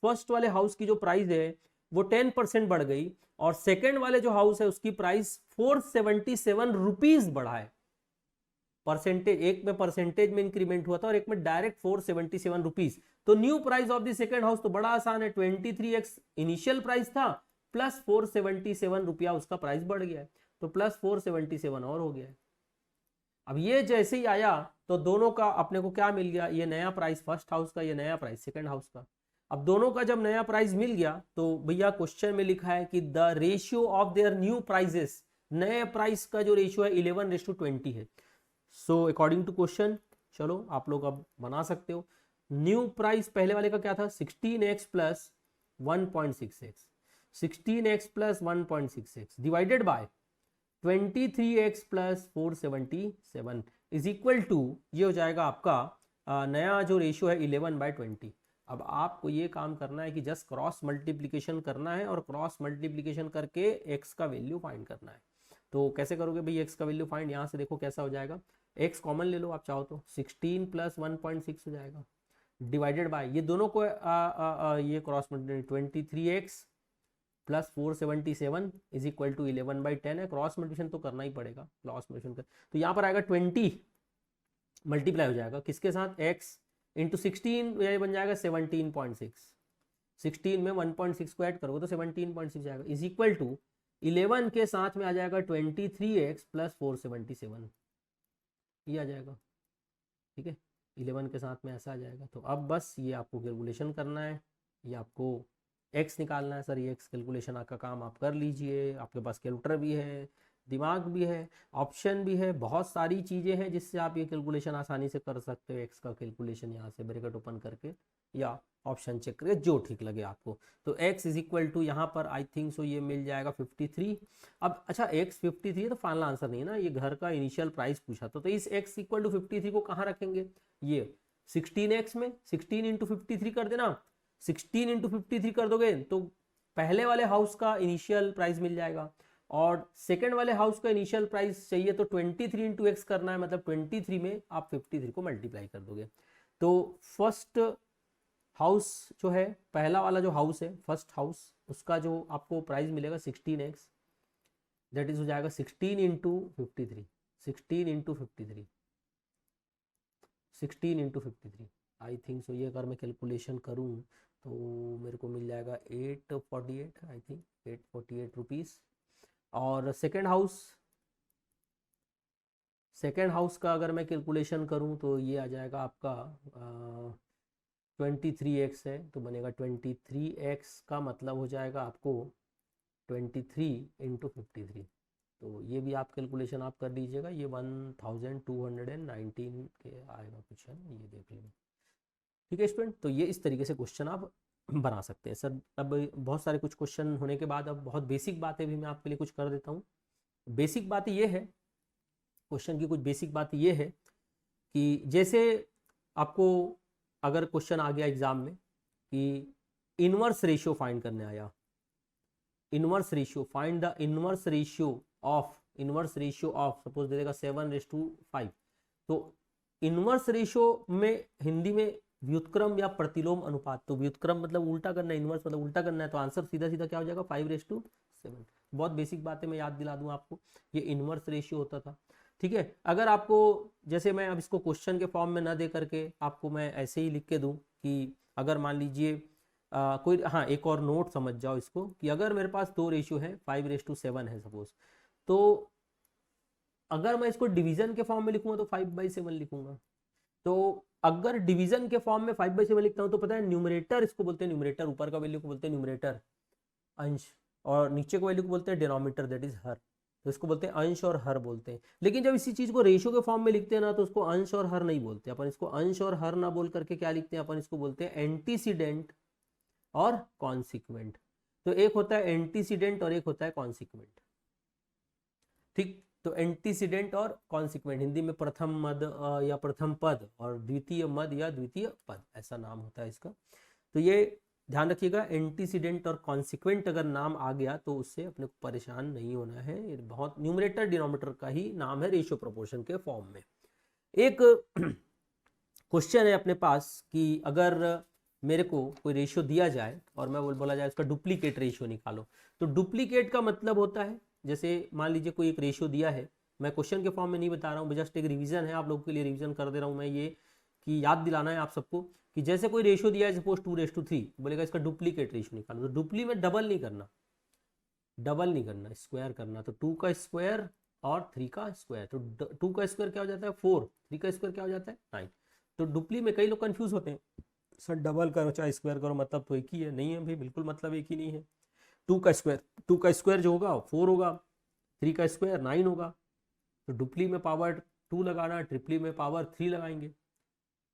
फर्स्ट वाले हाउस की जो प्राइस है वो 10% बढ़ गई, और सेकंड वाले जो हाउस है उसकी प्राइस 477 रुपीज बढ़ा है। परसेंटेज, एक में परसेंटेज में इंक्रीमेंट हुआ था और एक में डायरेक्ट 477 रुपीज। तो new price of the second house तो बड़ा आसान है, 23x इनिशियल प्राइस था प्लस 477 रुपया उसका प्राइस बढ़ गया है, तो प्लस 477 और हो गया है। अब ये जैसे ही आया तो दोनों का अपने को क्या मिल गया, ये नया प्राइस फर्स्ट हाउस का, ये नया प्राइस सेकंड हाउस का। अब दोनों का जब नया प्राइस मिल गया तो भैया क्वेश्चन में लिखा है कि the ratio of their new prices, नए प्राइस का जो रेशियो है 11:20 है। सो अकॉर्डिंग टू क्वेश्चन, चलो आप लोग अब बना सकते हो, न्यू प्राइस पहले वाले का क्या था, 16x plus 1.6x, 16x plus 1.6x divided by 23x plus 477 is equal to, ये हो जाएगा आपका नया जो रेशियो है 11/20। अब आपको ये काम करना है कि जस्ट क्रॉस मल्टीप्लीकेशन करना है और क्रॉस मल्टीप्लीकेशन करके x का वैल्यू फाइंड करना है। तो कैसे करोगे भाई x का वैल्यू फाइंड, यहाँ से देखो कैसा हो जाएगा, x कॉमन ले लो आप चाहो तो, 16 प्लस 1.6 हो जाएगा, डिवाइडेड बाय ये दोनों को ये cross multiplication 23x plus 477 is equal to 11/10 है, क्रॉस मल्टीप्लिकेशन तो करना ही पड़ेगा, क्रॉस मल्टीप्लिकेशन कर, तो यहाँ पर आएगा 20 मल्टीप्लाई हो जाएगा किसके साथ, x इंटू 16, ये बन जाएगा 17.6, 16 में 1.6 को ऐड करोगे तो 17.6 जाएगा, इज इक्वल टू 11 के साथ में आ जाएगा 23x प्लस 477, ये आ जाएगा, ठीक है। 11 के साथ में ऐसा आ जाएगा। तो अब बस ये आपको कैलकुलेशन करना है, ये आपको x निकालना है सर, ये x कैलकुलेशन का काम आप कर लीजिए, आपके पास कैलकुलेटर भी है, दिमाग भी है, ऑप्शन भी है, बहुत सारी चीज़ें हैं जिससे आप ये कैलकुलेशन आसानी से कर सकते हो, x का कैलकुलेशन यहाँ से ब्रैकेट ओपन करके या ऑप्शन चेक करके जो ठीक लगे आपको। तो x इज इक्वल टू यहाँ पर आई थिंक सो ये मिल जाएगा 53। अब अच्छा x 53 है तो फाइनल आंसर नहीं है ना, ये घर का इनिशियल प्राइस पूछा तो इस x इक्वल टू 53 को कहाँ रखेंगे, ये 16x में 16 इंटू 53 कर देना, 16 इंटू 53 कर दोगे तो पहले वाले हाउस का इनिशियल प्राइस मिल जाएगा, और सेकंड वाले हाउस का इनिशियल प्राइस चाहिए तो 23 इंटू एक्स करना है, मतलब 23 में आप 53 को मल्टीप्लाई कर दोगे। तो फर्स्ट हाउस जो है, पहला वाला जो हाउस है फर्स्ट हाउस, उसका जो आपको प्राइस मिलेगा 16x, दैट इज हो जाएगा 16 into 53, 16 into 53, 16 into 53 I think so, ये अगर मैं कैलकुलेशन करूँ तो मेरे को मिल जाएगा 848 आई थिंक 848 रुपीज़। और सेकेंड हाउस का अगर मैं कैलकुलेशन करूं तो ये आ जाएगा आपका 23x है, तो बनेगा 23x का मतलब हो जाएगा आपको 23 इंटू 53, तो ये भी आप कैलकुलेशन आप कर लीजिएगा, ये 1219 के आएगा क्वेश्चन, ये देख लीजिए, ठीक है स्टूडेंट। तो ये इस तरीके से क्वेश्चन आप बना सकते हैं सर। अब बहुत सारे कुछ क्वेश्चन होने के बाद अब बहुत बेसिक बातें भी मैं आपके लिए कुछ कर देता हूँ। बेसिक बात ये है, क्वेश्चन की कुछ बेसिक बात ये है कि जैसे आपको अगर क्वेश्चन आ गया एग्जाम में कि इनवर्स रेशियो फाइंड करने आया, inverse ratio, find the inverse ratio of suppose they देगा 7:5, तो इनवर्स रेशियो में हिंदी में व्युत्क्रम या प्रतिलोम अनुपात, तो व्युत्क्रम मतलब उल्टा करना है, इनवर्स मतलब उल्टा करना है, तो आंसर सीधा सीधा क्या हो जाएगा 5:7। बहुत बेसिक बातें मैं याद दिला दूं आपको, ये इनवर्स रेशियो होता था। ठीक है, अगर आपको जैसे मैं अब इसको क्वेश्चन के फॉर्म में ना दे करके आपको मैं ऐसे ही लिख के दूं कि अगर मान लीजिए कोई, हाँ एक और नोट समझ जाओ इसको कि अगर मेरे पास दो रेशियो है 5:7 है सपोज, तो अगर मैं इसको डिवीजन के फॉर्म में लिखूंगा तो 5/7 लिखूंगा। तो अगर डिवीजन के फॉर्म में 5/7 लिखता हूं तो पता है न्यूमरेटर इसको बोलते हैं, न्यूमरेटर ऊपर का वैल्यू को बोलते हैं न्यूमरेटर अंश, और नीचे को वैल्यू को बोलते हैं डिनोमिनेटर दैट इज हर, तो इसको बोलते हैं अंश और हर बोलते हैं। लेकिन जब इसी चीज को रेशियो के फॉर्म में लिखते हैं ना तो उसको अंश और हर नहीं बोलते अपन, इसको अंश और हर ना बोल करके क्या लिखते हैं अपन, इसको बोलते हैं एंटीसीडेंट और कॉन्सिक्वेंट। तो एक होता है एंटीसीडेंट और एक होता है कॉन्सिक्वेंट। ठीक, तो एंटीसीडेंट और कॉन्सिक्वेंट हिंदी में प्रथम मद या प्रथम पद और द्वितीय मद या द्वितीय पद ऐसा नाम होता है इसका। तो ये ध्यान रखिएगा, एंटीसीडेंट और कॉन्सिक्वेंट अगर नाम आ गया तो उससे अपने को परेशान नहीं होना है, ये बहुत न्यूमरेटर डिनोमिनेटर का ही नाम है रेशियो प्रोपोर्शन के फॉर्म में। एक क्वेश्चन है अपने पास कि अगर मेरे को कोई रेशियो दिया जाए और मैं बोला जाए उसका डुप्लीकेट रेशियो निकालो, तो डुप्लीकेट का मतलब होता है, जैसे मान लीजिए कोई एक रेशियो दिया है, मैं क्वेश्चन के फॉर्म में नहीं बता रहा हूँ, जस्ट एक रिवीजन है आप लोगों के लिए, रिवीजन कर दे रहा हूँ मैं, ये कि याद दिलाना है आप सबको कि जैसे कोई रेशियो दिया है सपोज 2:3, बोलेगा इसका डुप्लीकेट रेशियो निकालो, तो डुप्ली में डबल नहीं करना, डबल नहीं करना, स्क्वायर करना, तो 2 का स्क्वायर और 3 का स्क्वायर, तो 2 का स्क्वायर क्या हो जाता है 4, 3 का स्क्वायर क्या हो जाता है 9। तो डुप्ली में कई लोग कंफ्यूज होते हैं, सर डबल करो चाहे स्क्वायर करो मतलब तो एक ही है, नहीं है भाई, बिल्कुल मतलब एक ही नहीं है। 2 का स्क्वायर जो होगा 4 होगा, 3 का स्क्वायर 9 होगा, तो डुप्ली में पावर 2 लगाना, ट्रिपली में पावर 3 लगाएंगे,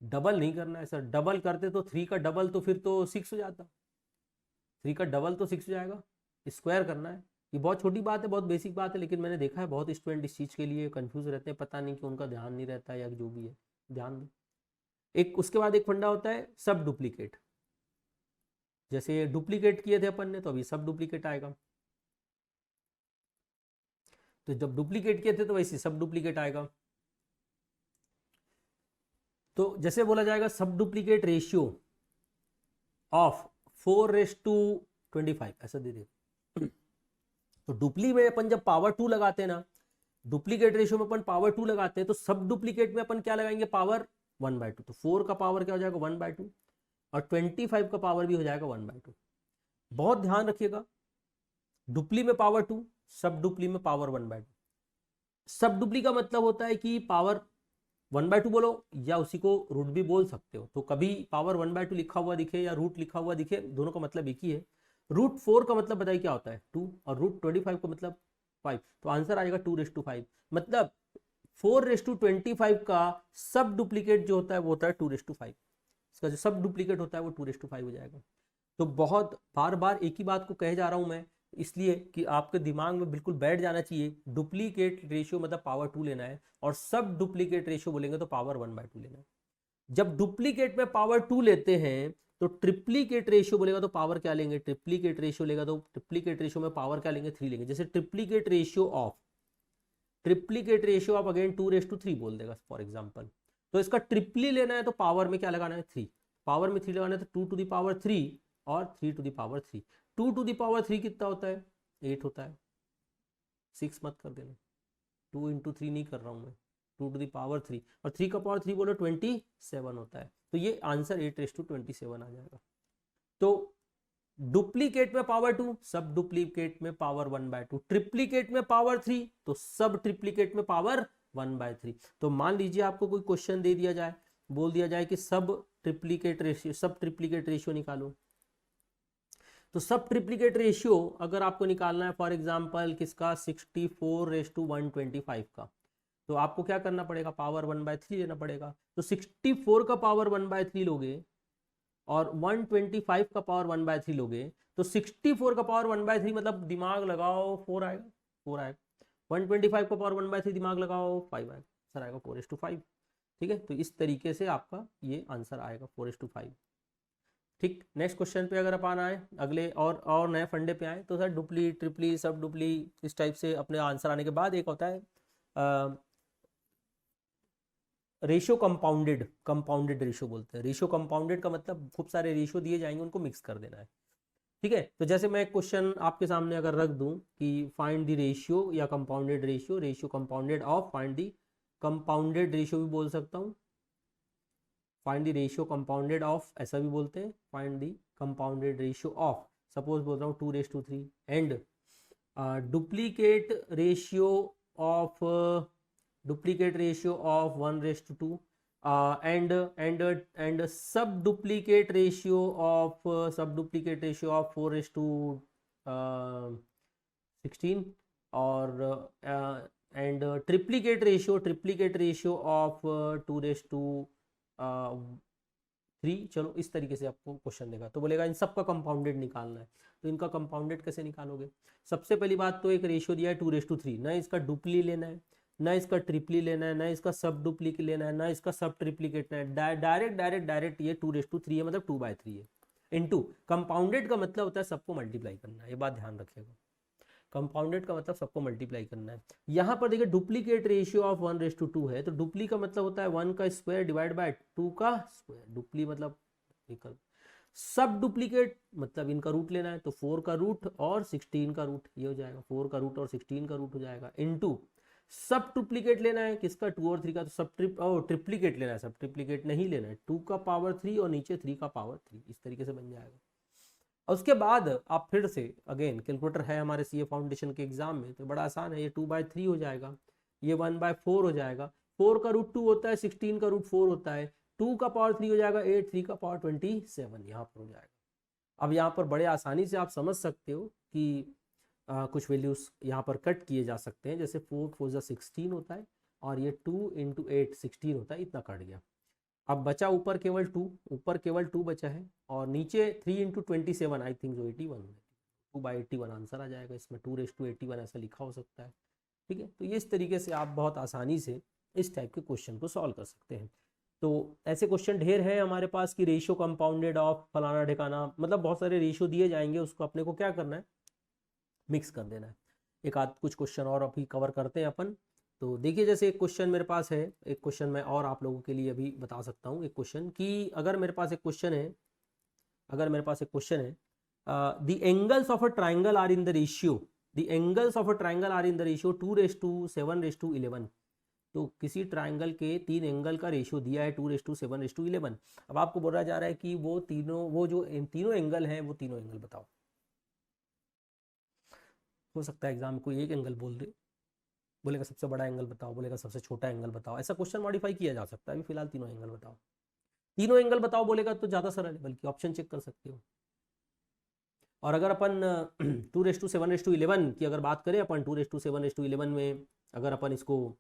डबल नहीं करना है। सर डबल करते तो 3 का डबल तो फिर तो 6 हो जाता, 3 का डबल तो 6 हो जाएगा, स्क्वायर करना है। ये बहुत छोटी बात है, बहुत बेसिक बात है, लेकिन मैंने देखा है बहुत स्टूडेंट इस चीज़ के लिए कंफ्यूज रहते हैं, पता नहीं कि उनका ध्यान नहीं रहता है या जो भी है, ध्यान दो। एक उसके बाद एक फंडा होता है सब डुप्लीकेट, जैसे डुप्लीकेट किए थे अपन ने तो अभी सब डुप्लीकेट आएगा, तो जब डुप्लीकेट किए थे तो वैसे सब डुप्लीकेट आएगा। तो जैसे बोला जाएगा सब डुप्लीकेट रेशियो ऑफ 4:25 ऐसा दे दे, तो डुप्ली में अपन जब पावर 2 लगाते हैं ना, डुप्लीकेट रेशियो में अपन पावर 2 लगाते हैं, तो सब डुप्लीकेट में अपन क्या लगाएंगे पावर 1/2, तो 4 का पावर क्या हो जाएगा 1/2 और 25 का पावर भी हो जाएगा 1/2। बहुत ध्यान रखिएगा, डुप्ली में पावर 2, सब डुप्ली में पावर 1/2। सब डुप्ली का मतलब होता है कि पावर 1/2 बोलो या उसी को रूट भी बोल सकते हो, तो कभी पावर 1/2 लिखा हुआ दिखे या रूट लिखा हुआ दिखे, दोनों का मतलब एक ही है। रूट 4 का मतलब बताइए क्या होता है 2, और रूट 25 का मतलब 5, तो आंसर आएगा 2:5। मतलब 4:25 का सब डुप्लीकेट जो होता है वो होता है 2:5, इसका जो सब डुप्लीकेट होता है वो 2:5 हो जाएगा। तो बहुत बार बार एक ही बात को कहे जा रहा हूं मैं, इसलिए कि आपके दिमाग में बिल्कुल बैठ जाना चाहिए, डुप्लीकेट रेशियो मतलब पावर 2 लेना है, और सब डुप्लीकेट रेशियो बोलेंगे तो पावर 1/2 लेना है। जब डुप्लीकेट में पावर 2 लेते हैं तो ट्रिप्लीकेट रेशियो बोलेगा तो पावर क्या लेंगे, ट्रिप्लीकेट रेशियो लेगा तो ट्रिप्लीकेट रेशियो में पावर क्या लेंगे 3 लेंगे। जैसे ट्रिप्लीकेट रेशियो ऑफ अगेन 2:3 बोल देगा फॉर एग्जाम्पल, तो इसका ट्रिपली लेना है तो पावर में क्या लगाना है 3, पावर में 3 लगाना है तो 2⁻3 और 3⁻3, 2⁻3 कितना होता है 8 होता है, 6 मत कर देना, 2 × 3 नहीं कर रहा हूं मैं, 2⁻3 और 3 का पावर 3 बोलो 27 होता है, तो ये आंसर 8:27 आ जाएगा। तो डुप्लीकेट में पावर 2, सब डुप्लीकेट में पावर 1/2, ट्रिप्लीकेट में पावर 3, तो सब ट्रिप्लीकेट में पावर 1/3। तो मान लीजिए आपको कोई क्वेश्चन दे दिया जाए, बोल दिया जाए कि सब ट्रिप्लीकेट रेशियो निकालो, तो सब ट्रिप्लीकेट रेशियो अगर आपको निकालना है फॉर एग्जांपल किसका 64:125 का, तो आपको क्या करना पड़ेगा पावर 1/3 लेना पड़ेगा। तो 64 का पावर 1/3 लोगे और 125 का पावर 1/3 लोगे तो 64 का पावर 1/3 मतलब दिमाग लगाओ 4 आएगा, 4 आएगा। 125 का पावर 1/3 दिमाग लगाओ 5 आएगा, आंसर आएगा 4:5। ठीक है, तो इस तरीके से आपका ये आंसर आएगा 4:5। ठीक, नेक्स्ट क्वेश्चन पे अगर अपन आए अगले और नए फंडे पे आए तो सर डुप्ली ट्रिपली सब डुप्ली इस टाइप से अपने आंसर आने के बाद एक होता है रेशियो कंपाउंडेड, कंपाउंडेड रेशियो बोलते हैं। रेशियो कंपाउंडेड का मतलब खूब सारे रेशियो दिए जाएंगे, उनको मिक्स कर देना है। ठीक है, तो जैसे मैं एक क्वेश्चन आपके सामने अगर रख दूं कि फाइंड द रेशियो या compounded ratio, ratio compounded of, find the compounded ratio भी बोल सकता हूँ, find the ratio compounded of ऐसा भी बोलते हैं, find the compounded ratio of, suppose बोल रहा हूँ 2:3 and duplicate ratio of, duplicate ratio of 1:2 and sub duplicate ratio of 4:16 और and triplicate ratio of 2:3। चलो इस तरीके से आपको क्वेश्चन देगा तो बोलेगा इन सब का कंपाउंडेड निकालना है। तो इनका कंपाउंडेड कैसे निकालोगे? सबसे पहली बात तो एक रेशियो दिया है 2:3, ना इसका डुप्ली लेना है, ना इसका ट्रिपली लेना है, ना इसका सब डुप्लीकेट लेना है, ना इसका सब ट्रिप्लीकेट लेना है। डायरेक्ट ये 2:3 है, मतलब 2/3 है। इनटू कंपाउंडेड का मतलब होता है सबको मल्टीप्लाई करना है, ये बात ध्यान रखिएगा। कंपाउंडेड का मतलब सबको मल्टीप्लाई करना है। यहाँ पर देखिए डुप्लीकेट रेशियो ऑफ 1:2 है, तो डुप्ली का मतलब होता है 1 का स्क्वायर डिवाइड बाय 2 का स्क्वायर, डुप्ली मतलब सब डुप्लीकेट मतलब इनका रूट लेना है, तो 4 का रूट और 16 का रूट, ये हो जाएगा 4 का रूट और 16 का रूट हो जाएगा। इनटू सब ट्रिप्लीकेट लेना है किसका, 2 और 3 का, तो सब ट्रिप्लीकेट लेना है, सब ट्रिप्लीकेट नहीं लेना है, 2 का पावर 3 और नीचे 3 का पावर 3, इस तरीके से बन जाएगा। और उसके बाद आप फिर से अगेन कैलकुलेटर है हमारे सीए फाउंडेशन के एग्जाम में तो बड़ा आसान है, ये 2/3 हो जाएगा, ये 1/4 हो जाएगा, 4 का रूट 2 होता है, 16 का रूट 4 होता है, 2 का पावर 3 हो जाएगा 8, 3 का पावर 27 यहाँ पर हो जाएगा। अब यहाँ पर बड़े आसानी से आप समझ सकते हो कि कुछ वैल्यूज यहाँ पर कट किए जा सकते हैं, जैसे 4 4 16 होता है और ये 2 × 8 16 होता है, इतना कट गया। अब बचा ऊपर केवल 2, ऊपर केवल 2 बचा है और नीचे 3 × 27 आई थिंक जो 81 2/81 आंसर आ जाएगा इसमें, 2:81 ऐसा लिखा हो सकता है। ठीक है, तो ये इस तरीके से आप बहुत आसानी से इस टाइप के क्वेश्चन को सॉल्व कर सकते हैं। तो ऐसे क्वेश्चन ढेर है हमारे पास कि रेशियो कंपाउंडेड ऑफ फलाना ढिकाना, मतलब बहुत सारे रेशियो दिए जाएंगे, उसको अपने को क्या करना है, मिक्स कर देना है। एक आध कुछ क्वेश्चन और अभी कवर करते हैं अपन। तो देखिए जैसे एक क्वेश्चन मेरे पास है, एक क्वेश्चन मैं और आप लोगों के लिए अभी बता सकता हूँ। एक क्वेश्चन कि अगर मेरे पास एक क्वेश्चन है, अगर मेरे पास एक क्वेश्चन है the angles of a triangle are in the ratio, the angles of a triangle are in the ratio 2:7:11। तो किसी ट्राइंगल के 3 एंगल का रेशियो दिया है 2:7:11। अब आपको बोला जा रहा है कि वो जो तीनों एंगल हैं वो तीनों एंगल बताओ। हो सकता है एग्जाम में कोई एक एंगल बोल दे, बोलेगा सबसे बड़ा एंगल बताओ, बोलेगा सबसे छोटा एंगल बताओ, ऐसा क्वेश्चन मॉडिफाई किया जा सकता है। अभी फिलहाल तीनों एंगल बताओ, तीनों एंगल बताओ बोलेगा तो ज़्यादा सरल है, बल्कि ऑप्शन चेक कर सकते हो। और अगर अपन 2:7:11 की अगर बात करें, अपन 2:7:11 में अगर अपन इसको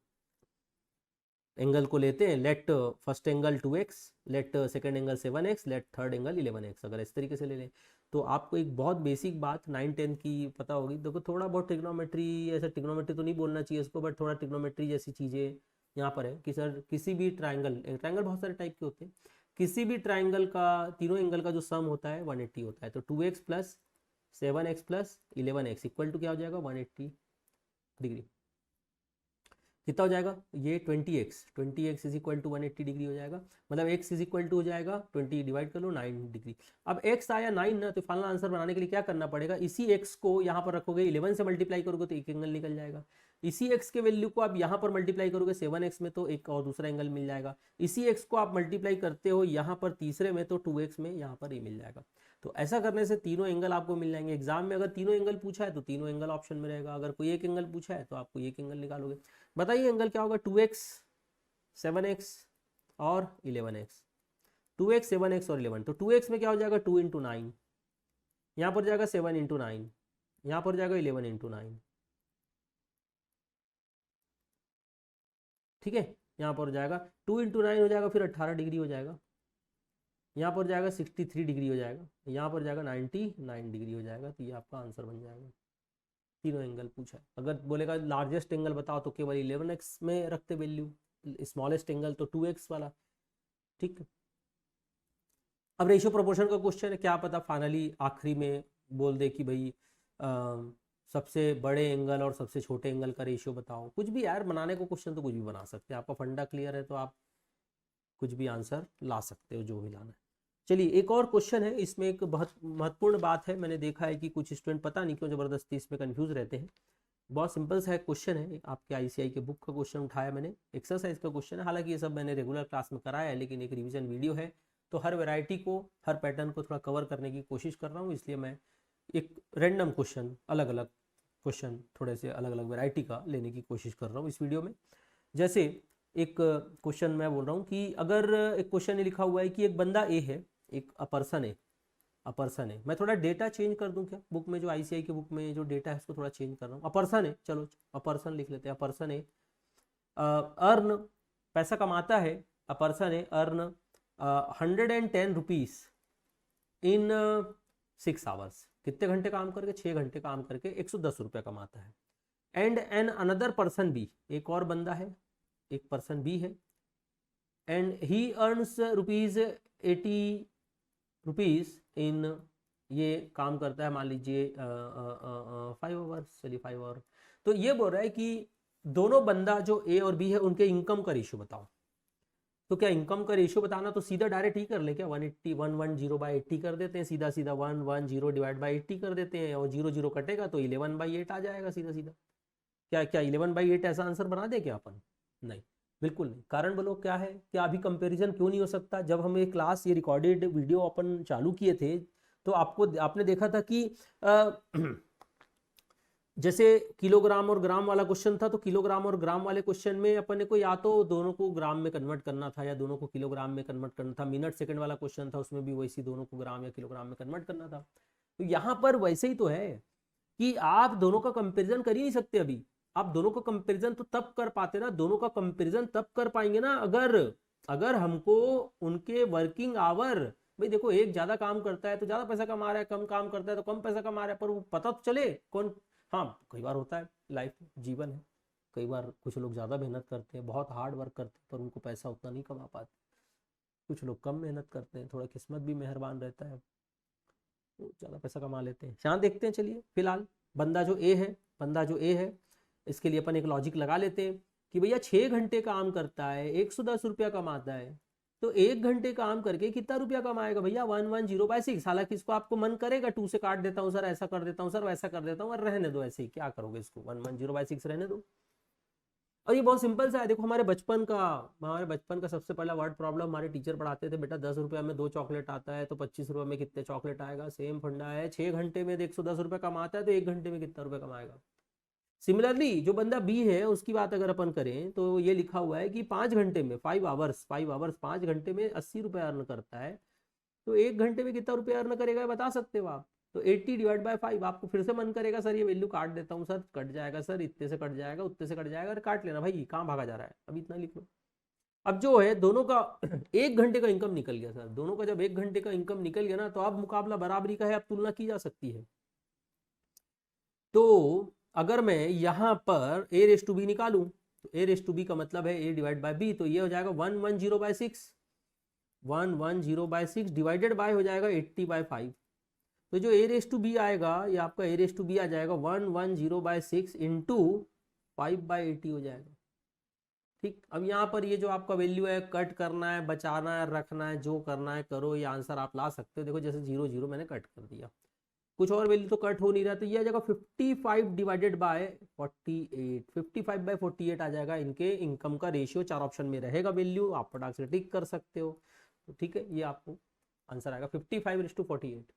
एंगल को लेते हैं, let first angle 2x, let second angle 7x, let third angle 11x, अगर इस तरीके से ले लें तो आपको एक बहुत बेसिक बात 9-10 की पता होगी। देखो थोड़ा बहुत ट्रिग्नोमेट्री, ऐसा ट्रिग्नोमेट्री तो नहीं बोलना चाहिए इसको, बट थोड़ा ट्रिग्नोमेट्री जैसी चीज़ें यहाँ पर है कि सर किसी भी ट्राइंगल बहुत सारे टाइप के होते हैं, किसी भी ट्राइंगल का तीनों एंगल का जो सम होता है 180 होता है। तो 2x + 7x + 11x equal to क्या हो जाएगा, 180 डिग्री। कितना हो जाएगा ये 20x is equal to 180 degree हो जाएगा, मतलब x इज इक्वल टू हो जाएगा 20 डिवाइड कर लो 9 डिग्री। अब x आया 9 ना, तो फाइनल आंसर बनाने के लिए क्या करना पड़ेगा, इसी x को यहाँ पर रखोगे, 11 से मल्टीप्लाई करोगे तो एक एंगल निकल जाएगा, इसी x के वैल्यू को आप यहाँ पर मल्टीप्लाई करोगे 7x में तो एक और दूसरा एंगल मिल जाएगा, इसी x को आप मल्टीप्लाई करते हो यहाँ पर तीसरे में तो 2x में यहाँ पर ये मिल जाएगा। तो ऐसा करने से तीनों एंगल आपको मिल जाएंगे। एग्जाम में अगर तीनों एंगल पूछा है तो तीनों एंगल ऑप्शन में रहेगा, अगर कोई एक एंगल पूछा है तो आपको एक एंगल निकालोगे। बताइए एंगल क्या होगा, 2x 7x और 11x, 2x 7x और 11। तो 2x में क्या हो जाएगा 2 × 9, यहाँ पर जाएगा 7 × 9, यहाँ पर जाएगा 11 × 9, ठीक है, यहाँ पर हो जाएगा 2 × 9 हो जाएगा, फिर 18 डिग्री हो जाएगा। यहाँ पर जाएगा 63 डिग्री हो जाएगा, यहाँ पर जाएगा 99 डिग्री हो जाएगा। तो ये आपका आंसर बन जाएगा। तीनों एंगल पूछा है। अगर बोलेगा लार्जेस्ट एंगल बताओ तो केवल 11x में रखते वैल्यू, स्मॉलेस्ट एंगल तो 2x वाला। ठीक है, अब रेशियो प्रोपोर्शन का क्वेश्चन है, क्या पता फाइनली आखिरी में बोल दे कि भाई सबसे बड़े एंगल और सबसे छोटे एंगल का रेशियो बताओ। कुछ भी यार, बनाने को क्वेश्चन तो कुछ भी बना सकते हैं। आपका फंडा क्लियर है तो आप कुछ भी आंसर ला सकते हो, जो भी लाना है। चलिए एक और क्वेश्चन है, इसमें एक बहुत महत्वपूर्ण बात है। मैंने देखा है कि कुछ स्टूडेंट पता नहीं क्यों जबरदस्ती इसमें कंफ्यूज रहते हैं। बहुत सिंपल सा क्वेश्चन है, आपके आईसीआई के बुक का क्वेश्चन उठाया मैंने, एक्सरसाइज का क्वेश्चन है। हालांकि ये सब मैंने रेगुलर क्लास में कराया है, लेकिन एक रिवीजन वीडियो है तो हर वैरायटी को, हर पैटर्न को थोड़ा कवर करने की कोशिश कर रहा हूँ, इसलिए मैं एक रैंडम क्वेश्चन, अलग अलग क्वेश्चन थोड़े से अलग अलग वैरायटी का लेने की कोशिश कर रहा हूँ इस वीडियो में। जैसे एक क्वेश्चन मैं बोल रहा हूँ कि अगर एक क्वेश्चन लिखा हुआ है कि एक बंदा ए है, एक अपर्सन है। मैं थोड़ा डेटा चेंज कर दूं क्या, बुक में जो आईसीआई के बुक में जो डेटा है उसको थोड़ा चेंज कर रहा हूँ। अपर्सन है, चलो अपर्सन लिख लेते हैं। अपर्सन है, अर्न पैसा कमाता है, अपर्सन है, अर्न 110 रुपीज इन 6 आवर्स। कितने घंटे काम करके? 6 घंटे काम करके 110 रुपया कमाता है। And an another person B, एक और बंदा है, एक पर्सन बी है, एंड ही अर्न्स ₹80 इन, ये काम करता है मान लीजिए 5 आवर्स। चलिए 5 आवर। तो ये बोल रहा है कि दोनों बंदा जो ए और बी है उनके इनकम का रेशियो बताओ। तो क्या इनकम का रेशियो बताना तो सीधा डायरेक्ट ही कर ले क्या, 110/80 कर देते हैं, सीधा सीधा 110 डिवाइड बाई 80 कर देते हैं, और 0 कटेगा तो 11/8 आ जाएगा सीधा सीधा। क्या क्या 11/8 ऐसा आंसर बना दे क्या अपन? नहीं, बिल्कुल नहीं। कारण बोलो क्या है, क्या अभी कंपैरिजन क्यों नहीं हो सकता? जब हम ये क्लास, ये रिकॉर्डेड वीडियो अपन चालू किए थे तो आपने देखा था कि जैसे किलोग्राम और ग्राम वाला क्वेश्चन था, तो किलोग्राम और ग्राम वाले क्वेश्चन में अपन को या तो दोनों को ग्राम में कन्वर्ट करना था या दोनों को किलोग्राम में कन्वर्ट करना था। मिनट सेकंड वाला क्वेश्चन था, उसमें भी वैसे दोनों को ग्राम या किलोग्राम में कन्वर्ट करना था। तो यहाँ पर वैसे ही तो है कि आप दोनों का कंपेरिजन कर ही नहीं सकते। अभी आप दोनों का कंपेरिजन तो तब कर पाते ना, दोनों का कंपेरिजन तब कर पाएंगे ना अगर हमको उनके वर्किंग आवर, भाई देखो एक ज्यादा काम करता है तो ज्यादा पैसा कमा रहा है, कम काम करता है तो कम पैसा कमा रहा है, पर वो पता तो चले कौन। हाँ, कई बार होता है, लाइफ जीवन है, कई बार कुछ लोग ज़्यादा मेहनत करते हैं, बहुत हार्ड वर्क करते हैं, पर उनको पैसा उतना नहीं कमा पाते। कुछ लोग कम मेहनत करते हैं, थोड़ा किस्मत भी मेहरबान रहता है, तो ज़्यादा पैसा कमा लेते हैं। यहाँ देखते हैं, चलिए फिलहाल बंदा जो ए है इसके लिए अपन एक लॉजिक लगा लेते हैं कि भैया 6 घंटे काम करता है, 110 रुपया कमाता है, तो 1 घंटे काम करके कितना रुपया कमाएगा भैया? 110/6। हालांकि इसको आपको मन करेगा 2 से काट देता हूँ सर, ऐसा कर देता हूँ सर, वैसा कर देता हूँ, और रहने दो ऐसे ही, क्या करोगे इसको, 110/6 रहने दो। और ये बहुत सिंपल सा है। देखो हमारे बचपन का सबसे पहला वर्ड प्रॉब्लम हमारे टीचर पढ़ाते थे, बेटा 10 रुपया में 2 चॉकलेट आता है, तो 25 रुपये में कितने चॉकलेट आएगा। सेम फंडा है, 6 घंटे में 110 रुपये कमाता है तो 1 घंटे में कितना रुपया कमाएगा। सिमिलरली जो बंदा बी है उसकी बात अगर अपन करें तो ये लिखा हुआ है कि 5 घंटे में 5 आवर्स 5 घंटे में 80 रुपये अर्न करता है, तो 1 घंटे में कितना रुपया अर्न करेगा बता सकते हो आप? तो 80/5। आपको फिर से मन करेगा सर ये वैल्यू काट देता हूँ सर, कट जाएगा सर, इतने से कट जाएगा, उतने से कट जाएगा, अरे काट लेना भाई, कहाँ भागा जा रहा है, अब इतना लिख लो। अब जो है दोनों का 1 घंटे का इनकम निकल गया सर, दोनों का जब 1 घंटे का इनकम निकल गया ना, तो अब मुकाबला बराबरी का है, अब तुलना की जा सकती है। तो अगर मैं यहाँ पर a⁻b निकालूं तो a⁻b का मतलब है a/b, तो ये हो जाएगा 110/6, 110/6 डिवाइडेड बाय हो जाएगा 80/5। तो जो a⁻b आएगा, ये आपका a⁻b आ जाएगा 110/6 इंटू 5/80 हो जाएगा। ठीक, अब यहाँ पर ये जो आपका वैल्यू है, कट करना है, बचाना है, रखना है, जो करना है करो, ये आंसर आप ला सकते हो। देखो जैसे 0 मैंने कट कर दिया, कुछ और वैल्यू तो कट हो नहीं रहा, तो ये आ जाएगा 55/48, 55/48 आ जाएगा इनके इनकम का रेशियो। 4 ऑप्शन में रहेगा वैल्यू, आप फटाक से टिक कर सकते हो। तो ठीक है, ये आपको आंसर आएगा 55:48।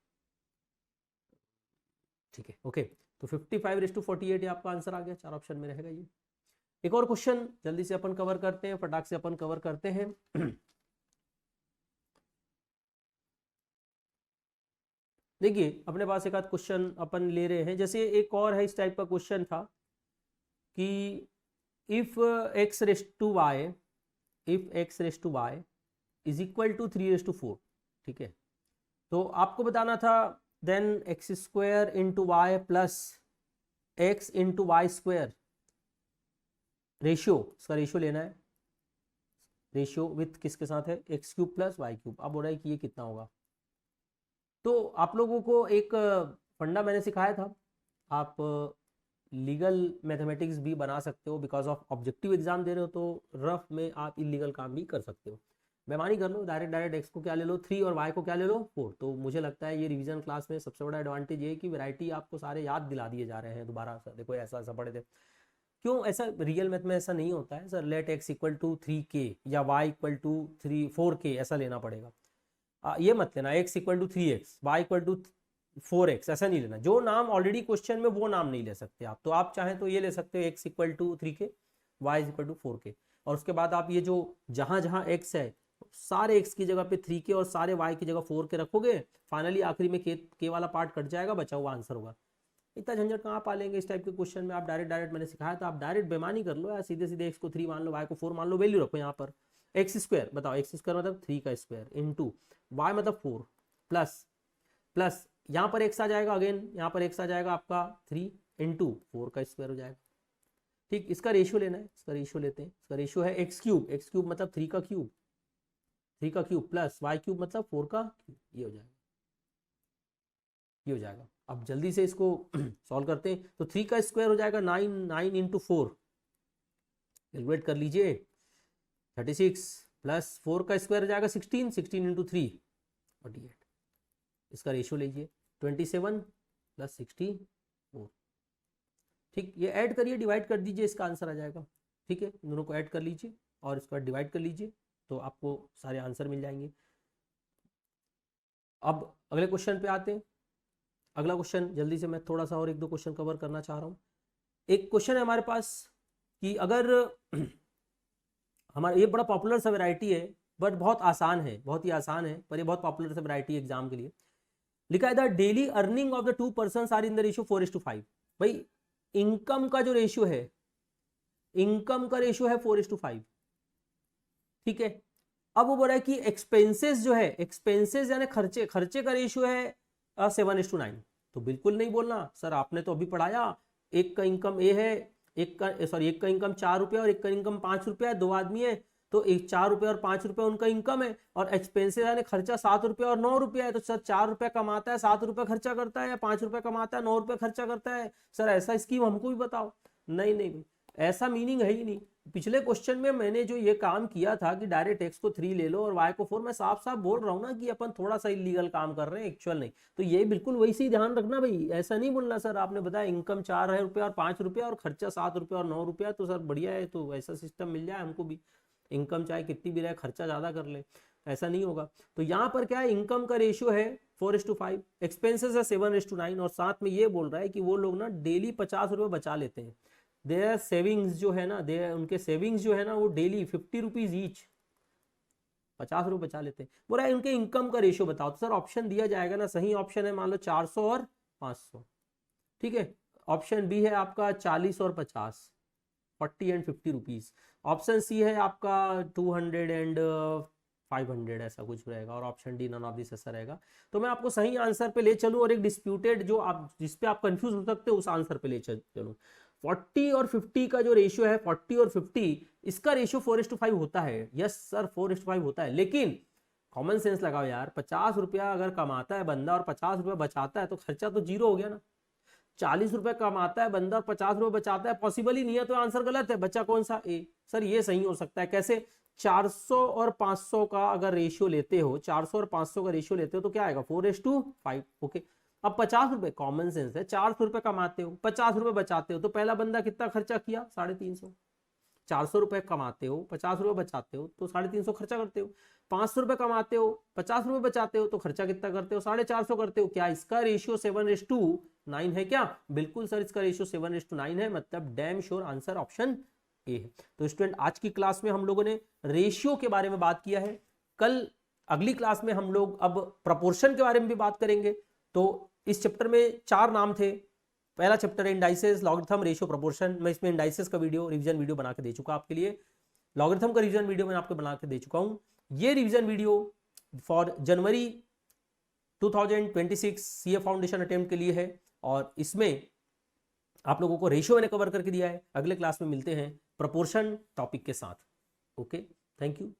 ठीक है, ओके, तो 55:48 ये आपका आंसर आ गया, 4 ऑप्शन में रहेगा ये। एक और क्वेश्चन जल्दी से अपन कवर करते हैं, फटाक से अपन कवर करते हैं। देखिए अपने पास एक आध क्वेश्चन अपन ले रहे हैं, जैसे एक और है इस टाइप का क्वेश्चन था कि if x rest to y is equal to 3/4, ठीक है, तो आपको बताना था then X square into Y plus X into Y square, ratio, इसका रेशियो लेना है, रेशियो विथ किसके साथ है, X cube plus Y cube. अब हो रहा है कि ये कितना होगा। तो आप लोगों को एक फंडा मैंने सिखाया था, आप लीगल मैथमेटिक्स भी बना सकते हो, बिकॉज ऑफ ऑब्जेक्टिव एग्जाम दे रहे हो तो रफ में आप इलीगल काम भी कर सकते हो। बेमानी कर लो, डायरेक्ट एक्स को क्या ले लो 3 और वाई को क्या ले लो 4। तो मुझे लगता है ये रिवीजन क्लास में सबसे बड़ा एडवांटेज ये है कि वैरायटी आपको सारे याद दिला दिए जा रहे हैं दोबारा। देखो ऐसा ऐसा पढ़े थे, क्यों ऐसा रियल मैथ में ऐसा नहीं होता है sir, let X equal to 3k या वाई इक्वल टू 4k ऐसा लेना पड़ेगा। ये मत लेना X equal to 3x Y equal to 4x, ऐसा नहीं लेना। जो नाम ऑलरेडी क्वेश्चन में वो नाम नहीं ले सकते आप। तो आप चाहें तो ये ले सकते हो X equal to 3k Y equal to 4k, और उसके बाद आप ये जो जहां जहां x है सारे x की जगह पे 3k और सारे y की जगह 4k रखोगे, फाइनली आखिरी में k वाला पार्ट कट जाएगा, बचा हुआ आंसर होगा। इतना झंझट कहाँ पालेंगे इस टाइप के क्वेश्चन में। आप डायरेक्ट मैंने सिखाया था, आप डायरेक्ट बेमानी कर लो यार, सीधे सीधे x को 3 मान लो, y को 4 मान लो, वैल्यू रखो यहाँ पर। एक्स स्क्वायर बताओ, एक्स स्क्वायर मतलब 3 का स्क्वायर इंटू वाई मतलब 4 प्लस यहाँ पर x आ जाएगा, अगेन यहाँ पर x आ जाएगा आपका 3 इंटू 4 का स्क्वायर हो जाएगा। ठीक, इसका रेशियो लेना है, इसका रेशियो लेते हैं। इसका रेशियो है एक्स क्यूब मतलब 3 का क्यूब प्लस वाई क्यूब मतलब 4 का क्यूब, ये हो जाएगा, ये हो जाएगा। अब जल्दी से इसको सॉल्व करते हैं। तो 3 का स्क्वायर हो जाएगा 9 इंटू 4, कैलकुलेट कर लीजिए 36 प्लस 4 का स्क्वायर हो जाएगा 16 इंटू 3 48। इसका रेशियो लीजिए 27 प्लस 64। ठीक, ये ऐड करिए, डिवाइड कर दीजिए, इसका आंसर आ जाएगा। ठीक है, दोनों को ऐड कर लीजिए और इसका डिवाइड कर लीजिए, तो आपको सारे आंसर मिल जाएंगे। अब अगले क्वेश्चन पे आते हैं। अगला क्वेश्चन जल्दी से मैं थोड़ा सा और 1-2 क्वेश्चन कवर करना चाह रहा हूँ। एक क्वेश्चन है हमारे पास कि अगर हमारा ये बड़ा पॉपुलर सा वैरायटी है, बट बहुत आसान है, बहुत ही आसान है, पर ये बहुत पॉपुलर सा वैरायटी एग्जाम के लिए। लिखा है the daily earning of the 2 persons are in the ratio 4:5। भाई इनकम का जो रेशियो है, इनकम का रेशियो है 4:5। ठीक है, अब वो बोल रहा है कि एक्सपेंसेस जो है, एक्सपेंसेस यानी खर्चे का रेशियो है 7:9। तो बिल्कुल नहीं बोलना सर, आपने तो अभी पढ़ाया एक का इनकम ए है, एक का इनकम 4 रुपया और एक का इनकम 5 रुपया है, 2 आदमी है, तो 4 रुपये और 5 रुपये उनका इनकम है, और एक्सपेंसेस यानी खर्चा 7 रुपये और 9 रुपया है। तो सर 4 रुपये कमाता है 7 रुपये खर्चा करता है, या 5 रुपये कमाता है 9 रुपये खर्चा करता है। सर ऐसा स्कीम हमको भी बताओ। नहीं, ऐसा मीनिंग है ही नहीं। पिछले क्वेश्चन में मैंने जो ये काम किया था कि डायरेक्ट एक्स को 3 ले लो और वाई को 4, मैं साफ साफ बोल रहा हूँ ना कि अपन थोड़ा सा इलीगल काम कर रहे हैं, एक्चुअल नहीं। तो ये बिल्कुल वैसे ही ध्यान रखना भाई, ऐसा नहीं बोलना सर आपने बताया इनकम 4 रुपये और 5 रुपया और खर्चा 7 रुपये और 9 रुपया, तो सर बढ़िया है, तो ऐसा सिस्टम मिल जाए हमको भी, इनकम चाहे कितनी भी रहे खर्चा ज्यादा कर ले, ऐसा नहीं होगा। तो यहाँ पर क्या है, इनकम का रेशियो है 4:5, एक्सपेंसेस है 7:9, और साथ में ये बोल रहा है कि वो लोग ना डेली 50 रुपये बचा लेते हैं। देयर सेविंग्स जो है ना, उनके सेविंग्स जो है ना वो डेली 50 रुपीज ईच, 50 रुपये बचा लेते हैं। बोल रहा है उनके इनकम का रेशियो बताओ। तो सर ऑप्शन दिया जाएगा ना, सही ऑप्शन है मान लो 400 और 500। ठीक है, ऑप्शन बी है आपका 40 और 50, 40 एंड 50 रुपीज। ऑप्शन सी है आपका 200 एंड 500, ऐसा कुछ रहेगा, और option D none of this ऐसा रहेगा। तो मैं आपको सही आंसर पे ले चलूं और एक डिस्प्यूटेड जो आप जिसपे आप कंफ्यूज हो सकते हो उस आंसर पे ले चलूं। 40 और 50 का जो रेशियो है, 40 और 50, इसका रेशियो 4:5 होता है। यस सर 4:5 होता है, लेकिन कॉमन सेंस लगाओ यार, 50 रुपया अगर कमाता है बंदा और 50 रुपया बचाता है तो खर्चा तो जीरो हो गया ना। 40 रुपए कमाता है बंदा और 50 रुपए बचाता है, पॉसिबल ही नहीं है, तो आंसर गलत है। बच्चा कौन सा, ए। सर ये सही हो सकता है, कैसे? 400 और 500 का अगर रेशियो लेते हो, 400 और 500 का रेशियो लेते हो तो क्या आएगा 4:5। ओके, अब 50 रुपए, कॉमन सेंस है, 400 रुपए कमाते हो 50 रुपए बचाते हो, तो पहला बंदा कितना खर्चा किया 350। 400 रुपए कमाते हो 50 रुपए बचाते हो तो 350 खर्चा करते हो। 500 रुपए कमाते हो 50 रुपए बचाते हो तो खर्चा कितना करते हो 450 करते हो। क्या इसका रेशियो 7:9 है क्या? बिल्कुल सर, इसका रेशियो 7:9 है, मतलब damn sure answer option A है। तो स्टूडेंट आज की क्लास में हम लोगों ने रेशियो के बारे में बात किया है। कल अगली क्लास में हम लोग अब प्रपोर्शन के बारे में भी बात करेंगे। तो इस चैप्टर में 4 नाम थे। पहला chapter indices, logarithm, ratio, proportion. मैं इसमें इंडाइसेस का रिवीजन वीडियो बना के दे चुका आपके लिए। लॉगरिथम का रिवीजन वीडियो मैं आपको बना के दे चुका हूं। ये revision video for January 2026 CA foundation attempt के लिए है, और इसमें आप लोगों को रेशियो मैंने कवर करके दिया है। अगले क्लास में मिलते हैं प्रोपोर्शन टॉपिक के साथ। Okay, thank you.